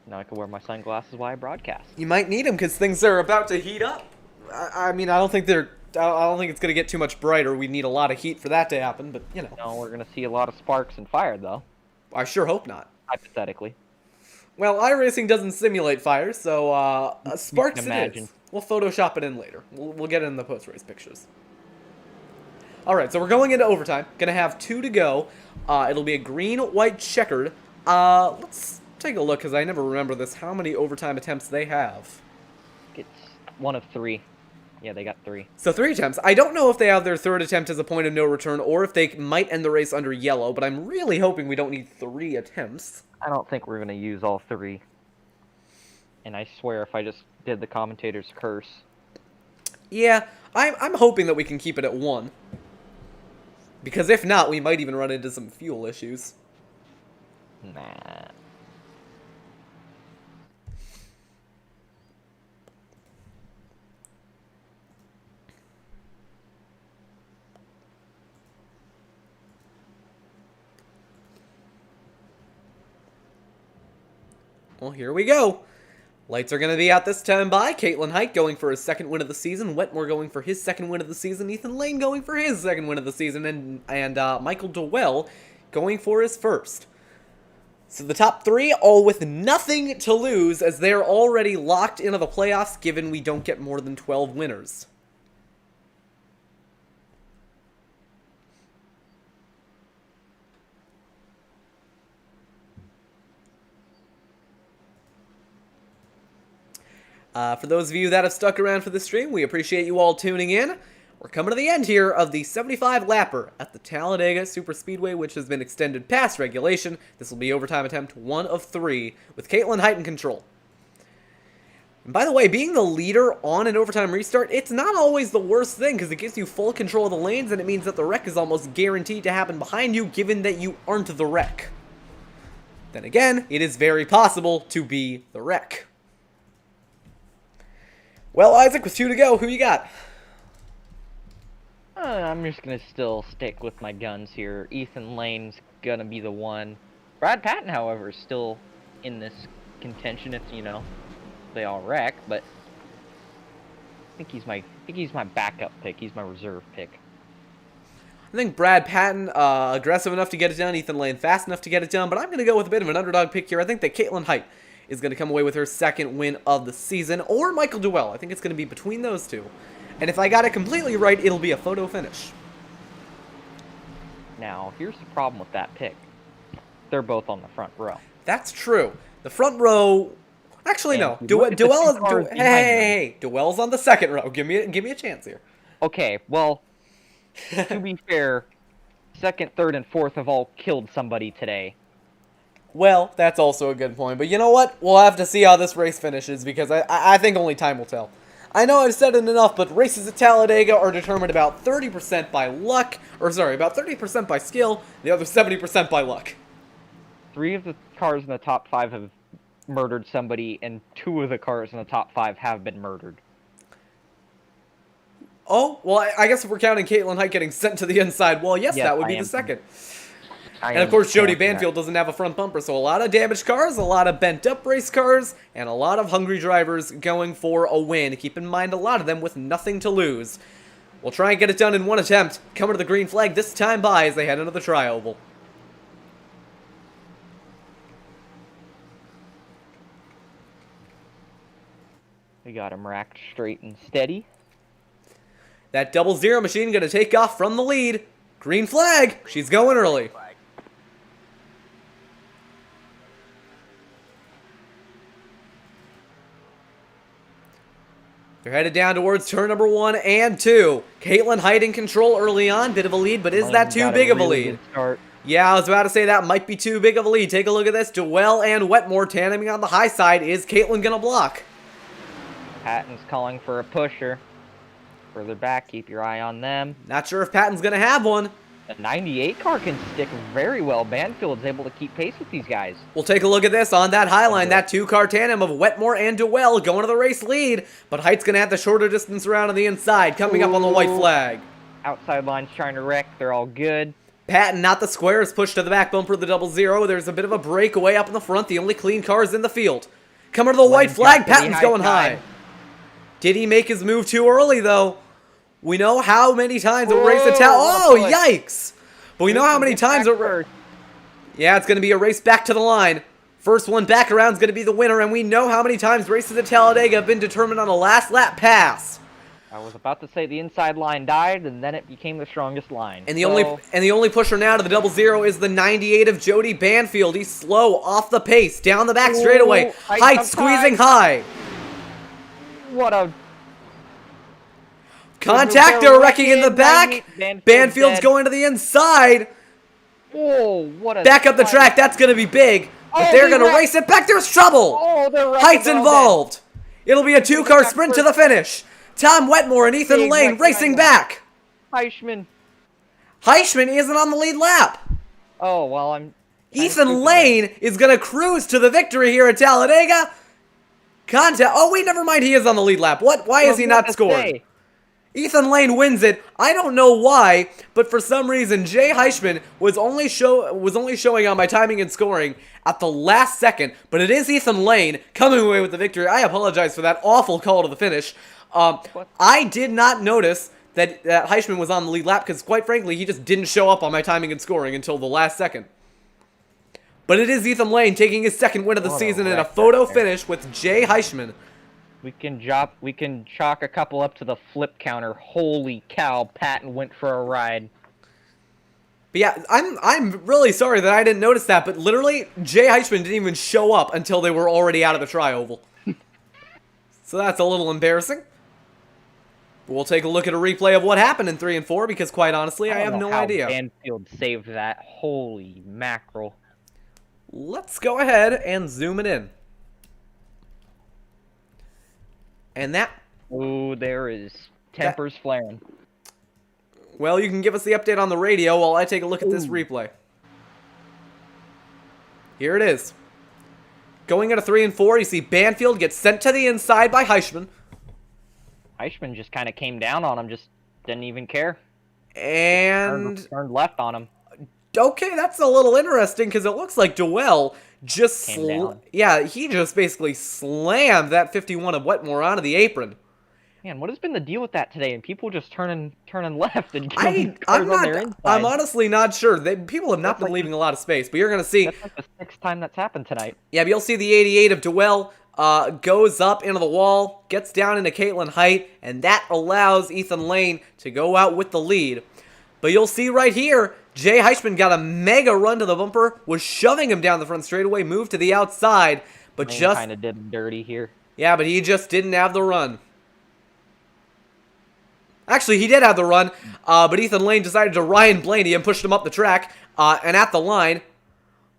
Now I can wear my sunglasses while I broadcast. You might need them because things are about to heat up. I mean, I don't think it's going to get too much brighter. We need a lot of heat for that to happen, but, No, we're going to see a lot of sparks and fire, though. I sure hope not. Hypothetically. Well, iRacing doesn't simulate fire, so sparks it is. We'll Photoshop it in later. We'll get it in the post-race pictures. Alright, so we're going into overtime. Gonna have 2 to go. It'll be a green, white, checkered. Let's take a look, because I never remember this. How many overtime attempts they have? It's 1 of 3. Yeah, they got 3. So 3 attempts. I don't know if they have their 3rd attempt as a point of no return, or if they might end the race under yellow, but I'm really hoping we don't need 3 attempts. I don't think we're going to use all 3. And I swear if I just did the commentator's curse. Yeah, I'm hoping that we can keep it at 1. Because if not, we might even run into some fuel issues. Nah. Well, here we go. Lights are going to be out this time by Caitlin Height going for his 2nd win of the season, Wetmore going for his 2nd win of the season, Ethan Lane going for his 2nd win of the season, and Michael Dowell going for his 1st. So the top 3 all with nothing to lose, as they're already locked into the playoffs given we don't get more than 12 winners. For those of you that have stuck around for the stream, we appreciate you all tuning in. We're coming to the end here of the 75-lapper at the Talladega Superspeedway, which has been extended past regulation. This will be overtime attempt 1 of 3, with Caitlin Height in control. And by the way, being the leader on an overtime restart, it's not always the worst thing, because it gives you full control of the lanes, and it means that the wreck is almost guaranteed to happen behind you, given that you aren't the wreck. Then again, it is very possible to be the wreck. Well, Isaac, with 2 to go, who you got? I'm just going to still stick with my guns here. Ethan Lane's going to be the one. Brad Patton, however, is still in this contention if, you know, they all wreck, but I think he's my backup pick. He's my reserve pick. I think Brad Patton, aggressive enough to get it done. Ethan Lane, fast enough to get it done. But I'm going to go with a bit of an underdog pick here. I think that Caitlin Height is going to come away with her 2nd win of the season. Or Michael Dowell. I think it's going to be between those 2. And if I got it completely right, it'll be a photo finish. Now, here's the problem with that pick. They're both on the front row. That's true. The front row... Actually, no. Dowell is... Hey, Dowell's on the 2nd row. Give me a chance here. Okay, well... to be fair, 2nd, 3rd, and 4th have all killed somebody today. Well, that's also a good point. But you know what? We'll have to see how this race finishes, because I think only time will tell. I know I've said it enough, but races at Talladega are determined about 30% by luck, or sorry, about 30% by skill, the other 70% by luck. 3 of the cars in the top 5 have murdered somebody, and 2 of the cars in the top 5 have been murdered. Oh, well, I guess if we're counting Caitlin Height getting sent to the inside, well, yes, that would be the 2nd. And of course, Jody Banfield doesn't have a front bumper, so a lot of damaged cars, a lot of bent-up race cars, and a lot of hungry drivers going for a win. Keep in mind, a lot of them with nothing to lose. We'll try and get it done in 1 attempt. Coming to the green flag this time by as they head into the tri-oval. We got him racked straight and steady. That 00 machine going to take off from the lead. Green flag. She's going early. They're headed down towards turn number 1 and 2. Caitlin Height in control early on. Bit of a lead, but is that too big of a lead? Yeah, I was about to say that might be too big of a lead. Take a look at this. Dowell and Wetmore tandeming on the high side. Is Caitlin going to block? Patton's calling for a pusher. Further back, keep your eye on them. Not sure if Patton's going to have one. The 98 car can stick very well. Banfield's able to keep pace with these guys. We'll take a look at this on that high line. That 2-car tandem of Wetmore and Dowell going to the race lead. But Height's going to have the shorter distance around on the inside. Coming up on the white flag. Outside line's trying to wreck. They're all good. Patton, not the square, is pushed to the back bumper of the 00. There's a bit of a breakaway up in the front. The only clean cars in the field. Coming to the white flag. Patton's going high. Did he make his move too early, though? We know how many times a race at Oh, yikes! But we know how many times a... Yeah, it's going to be a race back to the line. First one back around is going to be the winner, and we know how many times races at Talladega have been determined on a last lap pass. I was about to say the inside line died, and then it became the strongest line. And the only pusher now to the 00 is the 98 of Jody Banfield. He's slow, off the pace, down the back straightaway. Height squeezing high. What a contact! They're wrecking in the back. Banfield's going to the inside. Whoa! What a back up the track. That's going to be big. But they're going to race it back. There's trouble. Height's involved. It'll be a 2-car sprint to the finish. Tom Wetmore and Ethan Lane racing back. Heischman isn't on the lead lap. Oh, well, Ethan Lane is going to cruise to the victory here at Talladega. Oh, wait, never mind. He is on the lead lap. What? Why is he not scoring? Ethan Lane wins it. I don't know why, but for some reason, Jay Heischman was only showing on my timing and scoring at the last second. But it is Ethan Lane coming away with the victory. I apologize for that awful call to the finish. I did not notice that Heischman was on the lead lap because, quite frankly, he just didn't show up on my timing and scoring until the last second. But it is Ethan Lane taking his second win of the season in a photo finish with Jay Heischman. We can chalk a couple up to the flip counter. Holy cow, Patton went for a ride. But yeah, I'm really sorry that I didn't notice that, but literally, Jay Heischman didn't even show up until they were already out of the tri-oval. So that's a little embarrassing. But we'll take a look at a replay of what happened in 3 and 4, because quite honestly, I have no idea. Banfield saved that. Holy mackerel. Let's go ahead and zoom it in. And that... Ooh, there is tempers flaring. Well, you can give us the update on the radio while I take a look at this replay. Here it is. Going into 3 and 4, you see Banfield gets sent to the inside by Heischman. Heischman just kind of came down on him, just didn't even care. And... Turned left on him. Okay, that's a little interesting, because it looks like Dwell just... Yeah, he just basically slammed that 51 of Wetmore onto the apron. Man, what has been the deal with that today? And people just turning left and I'm honestly not sure. People have not been leaving a lot of space, but you're going to see... That's like the 6th time that's happened tonight. Yeah, but you'll see the 88 of Dwell goes up into the wall, gets down into Caitlin Height, and that allows Ethan Lane to go out with the lead. But you'll see right here, Jay Heischman got a mega run to the bumper, was shoving him down the front straightaway, moved to the outside, but Lane just... kind of did him dirty here. Yeah, but he just didn't have the run. Actually, he did have the run, but Ethan Lane decided to Ryan Blaney and pushed him up the track. And at the line,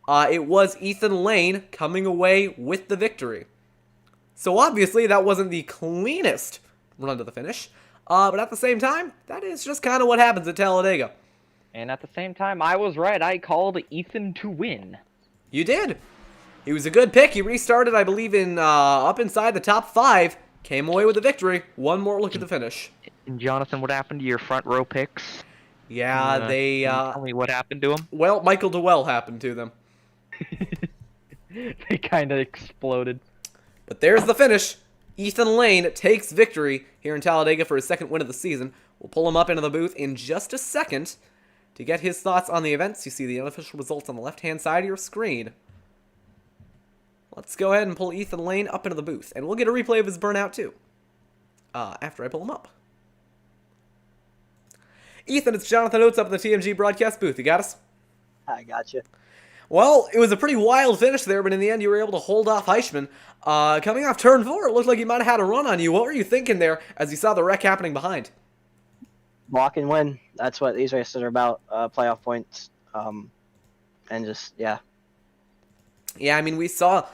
it was Ethan Lane coming away with the victory. So obviously, that wasn't the cleanest run to the finish. But at the same time, that is just kind of what happens at Talladega. And at the same time, I was right. I called Ethan to win. You did. He was a good pick. He restarted, I believe, in up inside the top 5. Came away with the victory. One more look at the finish. And Jonathan, what happened to your front row picks? Yeah, they... tell me what happened to them? Well, Michael Dwell happened to them. They kind of exploded. But there's the finish. Ethan Lane takes victory here in Talladega for his 2nd win of the season. We'll pull him up into the booth in just a second to get his thoughts on the events. You see the unofficial results on the left-hand side of your screen. Let's go ahead and pull Ethan Lane up into the booth. And we'll get a replay of his burnout, too. After I pull him up. Ethan, it's Jonathan Oates up in the TMG broadcast booth. You got us? I got you. Well, it was a pretty wild finish there, but in the end, you were able to hold off Heischman. Coming off turn 4, it looked like he might have had a run on you. What were you thinking there as you saw the wreck happening behind? Walk and win. That's what these races are about. Playoff points. And just, yeah. Yeah, I mean, we saw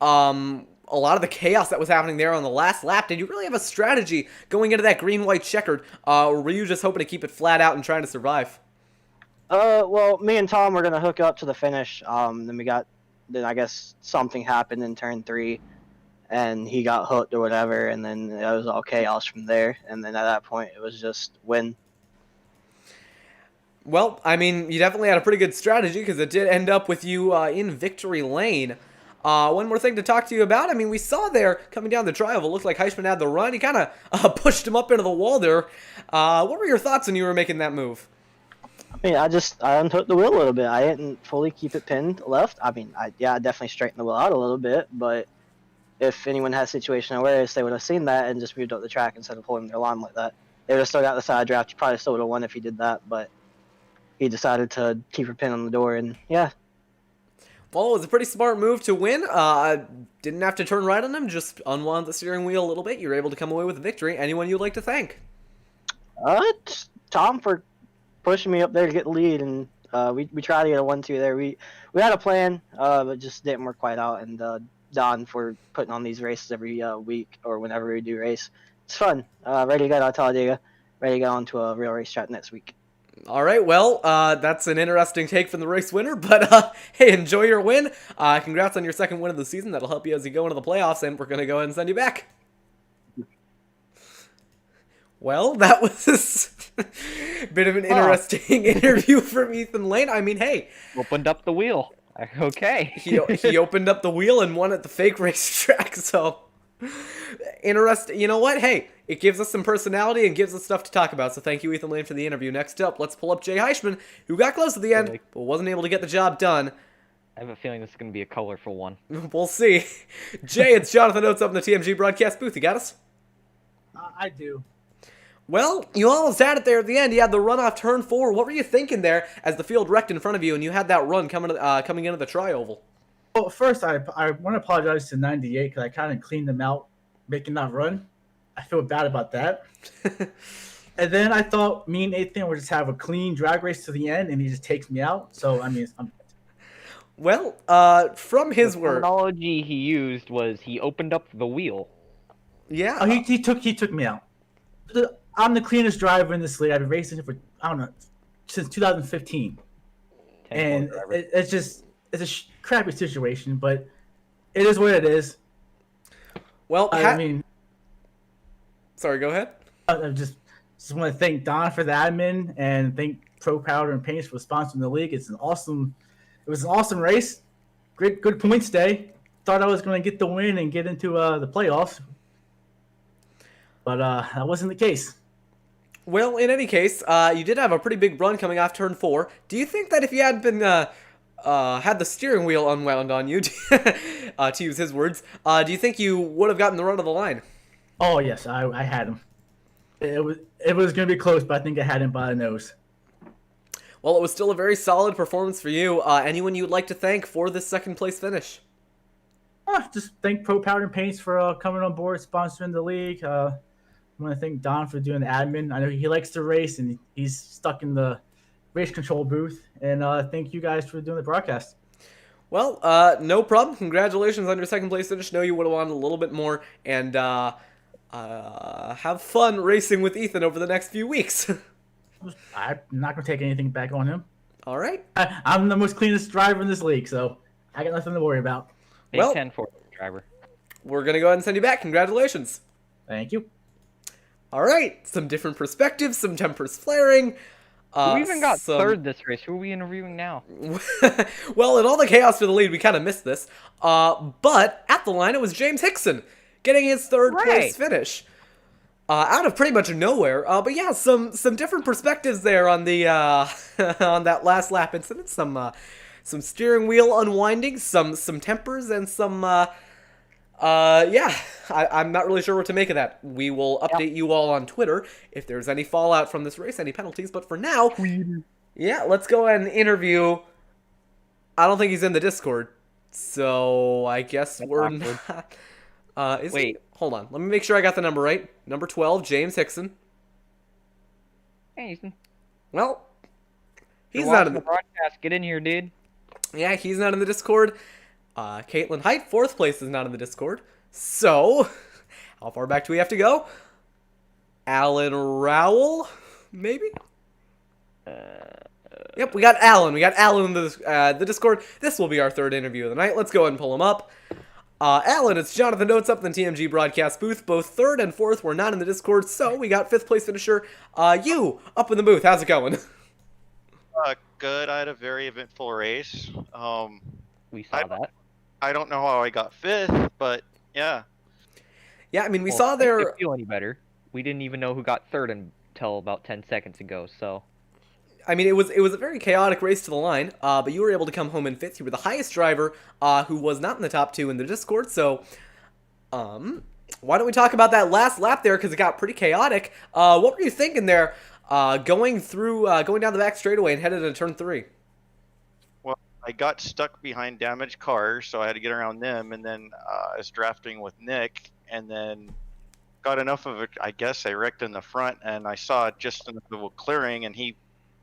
a lot of the chaos that was happening there on the last lap. Did you really have a strategy going into that green-white checkered, or were you just hoping to keep it flat out and trying to survive? Well, me and Tom were gonna hook up to the finish. Then I guess something happened in turn 3, and he got hooked or whatever, and then it was all chaos from there. And then at that point, it was just win. Well, I mean, you definitely had a pretty good strategy because it did end up with you in victory lane. One more thing to talk to you about. I mean, we saw there coming down the tri-oval, it looked like Heischman had the run. He kind of pushed him up into the wall there. What were your thoughts when you were making that move? I mean, I unhooked the wheel a little bit. I didn't fully keep it pinned left. I mean, I definitely straightened the wheel out a little bit, but if anyone had situational awareness, they would have seen that and just moved up the track instead of holding their line like that. They would have still got the side draft. He probably still would have won if he did that, but he decided to keep her pin on the door, and yeah. Well, it was a pretty smart move to win. Didn't have to turn right on him, just unwound the steering wheel a little bit. You were able to come away with a victory. Anyone you'd like to thank? Tom for pushing me up there to get the lead, and we tried to get a 1-2 there. We had a plan, but just didn't work quite out. And Don for putting on these races every week or whenever we do race. It's fun. Ready to go to Talladega. Ready to go on to a real racetrack next week. All right, well, that's an interesting take from the race winner, but hey, enjoy your win. Congrats on your second win of the season. That'll help you as you go into the playoffs, and we're going to go ahead and send you back. Well, that was a bit of an interesting interview from Ethan Lane. I mean, hey. Opened up the wheel. Okay. he opened up the wheel and won at the fake racetrack, so interesting. You know what? Hey, it gives us some personality and gives us stuff to talk about, so thank you, Ethan Lane, for the interview. Next up, let's pull up Jay Heichman, who got close at the end, but wasn't able to get the job done. I have a feeling this is going to be a colorful one. We'll see. Jay, it's Jonathan Oates up in the TMG broadcast booth. You got us? I do. Well, you almost had it there at the end. You had the run off turn 4. What were you thinking there as the field wrecked in front of you and you had that run coming into the tri-oval? Well, first, I want to apologize to 98 because I kind of cleaned them out making that run. I feel bad about that. And then I thought me and Nathan would just have a clean drag race to the end, and he just takes me out. So, I mean, well, from his word, terminology he used was he opened up the wheel. Yeah. Oh, he took me out. I'm the cleanest driver in this league. I've been racing for, I don't know, since 2015. And it's a crappy situation, but it is what it is. Well, I mean, sorry, go ahead. I just want to thank Don for the admin and thank Pro Powder and Paints for sponsoring the league. It was an awesome race. Good points day. Thought I was going to get the win and get into the playoffs, but that wasn't the case. Well, in any case, you did have a pretty big run coming off turn 4. Do you think that if you had been had the steering wheel unwound on you, to use his words, do you think you would have gotten the run of the line? Oh yes, I had him. It was going to be close, but I think I had him by the nose. Well, it was still a very solid performance for you. Anyone you'd like to thank for this second place finish? Just thank Pro Powder and Paints for coming on board, sponsoring the league. I want to thank Don for doing the admin. I know he likes to race, and he's stuck in the race control booth. And thank you guys for doing the broadcast. Well, no problem. Congratulations on your second place finish. Know you would have wanted a little bit more, and have fun racing with Ethan over the next few weeks. I'm not going to take anything back on him. All right. I'm the most cleanest driver in this league, so I got nothing to worry about. Well, 10 for driver. We're going to go ahead and send you back. Congratulations. Thank you. All right. Some different perspectives, some tempers flaring. Who even got third this race? Who are we interviewing now? Well, in all the chaos for the lead, we kind of missed this. But at the line, it was James Hickson getting his third place finish. Out of pretty much nowhere. But yeah, some different perspectives there on the on that last lap incident. Some steering wheel unwinding, some tempers, and some yeah. I'm not really sure what to make of that. We will update you all on Twitter if there's any fallout from this race, any penalties. But for now, yeah, let's go ahead and interview. I don't think he's in the Discord, so I guess we're not. Wait. Hold on. Let me make sure I got the number right. Number 12, James Hickson. Hey, Ethan. Well, he's You're not in the broadcast. Get in here, dude. Yeah, he's not in the Discord. Caitlin Height, 4th place, is not in the Discord. So, how far back do we have to go? Alan Rowell, maybe? Yep, we got Alan. We got Alan in the Discord. This will be our third interview of the night. Let's go ahead and pull him up. Alan, it's Jonathan Oates up in the TMG broadcast booth. Both 3rd and 4th were not in the Discord, so we got 5th place finisher, you, up in the booth. How's it going? Good. I had a very eventful race. We saw that. I don't know how I got 5th, but yeah. Yeah, I mean, we saw there. Didn't feel any better. We didn't even know who got 3rd until about 10 seconds ago. So. I mean, it was a very chaotic race to the line, but you were able to come home in fifth. You were the highest driver who was not in the top 2 in the Discord, so why don't we talk about that last lap there, because it got pretty chaotic. What were you thinking there going down the back straightaway and headed into turn 3? Well, I got stuck behind damaged cars, so I had to get around them, and then I was drafting with Nick, and then got enough of it. I guess I wrecked in the front, and I saw just enough of a clearing, and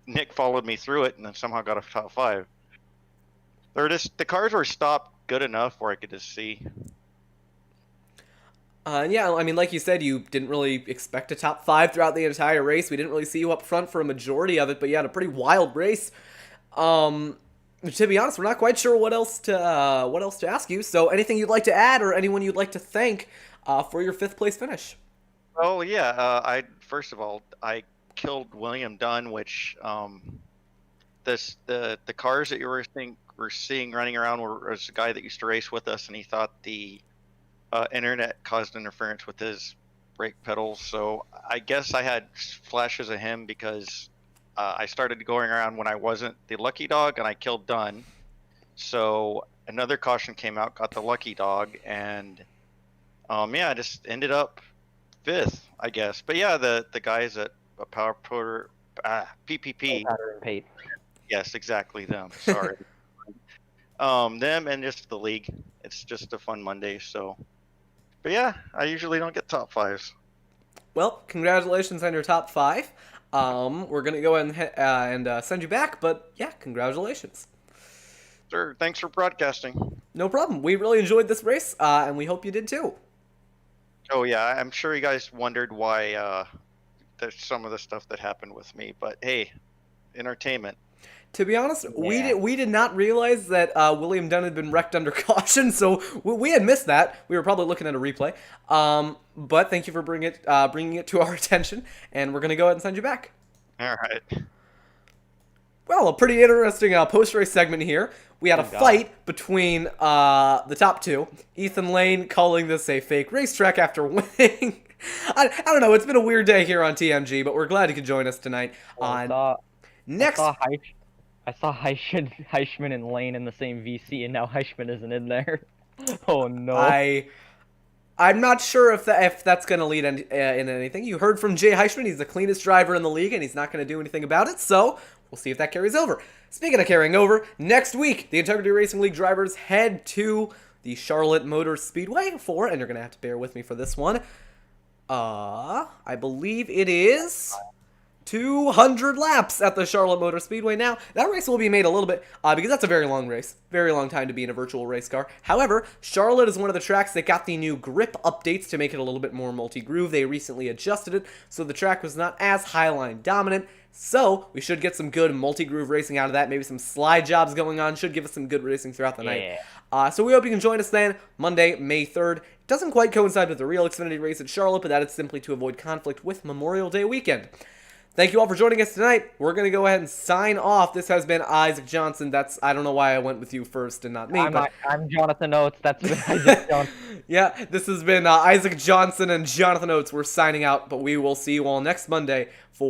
Nick followed me through it, and then somehow got a top 5. The cars were stopped good enough where I could just see. Yeah, I mean, like you said, you didn't really expect a top 5 throughout the entire race. We didn't really see you up front for a majority of it, but you had a pretty wild race. To be honest, we're not quite sure what else to ask you. So, anything you'd like to add, or anyone you'd like to thank for your 5th place finish? Oh yeah, first of all, I killed William Dunn, which the cars that you were seeing running around was a guy that used to race with us, and he thought the internet caused interference with his brake pedals. So I guess I had flashes of him because I started going around when I wasn't the lucky dog, and I killed Dunn. So another caution came out, got the lucky dog, and I just ended up 5th, I guess. But yeah, the guys at Power Porter, PPP. Yes, exactly them. Sorry. Them and just the league. It's just a fun Monday. So, but yeah, I usually don't get top 5s. Well, congratulations on your top 5. We're gonna go ahead and send you back, but yeah, congratulations. Sure. Thanks for broadcasting. No problem. We really enjoyed this race, and we hope you did too. Oh yeah, I'm sure you guys wondered why there's some of the stuff that happened with me, but hey, entertainment. To be honest, we did not realize that William Dunn had been wrecked under caution, so we had missed that. We were probably looking at a replay. But thank you for bringing it to our attention, and we're gonna go ahead and send you back. All right. Well, a pretty interesting post-race segment here. We had a fight between the top 2. Ethan Lane calling this a fake racetrack after winning. I don't know. It's been a weird day here on TMG, but we're glad you could join us tonight. I saw Heischman and Lane in the same VC, and now Heischman isn't in there. Oh no. I'm not sure if that's going to lead in anything. You heard from Jay Heischman. He's the cleanest driver in the league, and he's not going to do anything about it. So we'll see if that carries over. Speaking of carrying over, next week the Integrity Racing League drivers head to the Charlotte Motor Speedway and you're going to have to bear with me for this one. I believe it is 200 laps at the Charlotte Motor Speedway. Now, that race will be made a little bit, because that's a very long race. Very long time to be in a virtual race car. However, Charlotte is one of the tracks that got the new grip updates to make it a little bit more multi-groove. They recently adjusted it, so the track was not as highline dominant. So, we should get some good multi-groove racing out of that. Maybe some slide jobs going on. Should give us some good racing throughout the night. So we hope you can join us then, Monday, May 3rd. It doesn't quite coincide with the real Xfinity race at Charlotte, but that is simply to avoid conflict with Memorial Day weekend. Thank you all for joining us tonight. We're going to go ahead and sign off. This has been Isaac Johnson. I don't know why I went with you first and not me. I'm Jonathan Oates. That's Isaac Johnson. Yeah, this has been Isaac Johnson and Jonathan Oates. We're signing out, but we will see you all next Monday for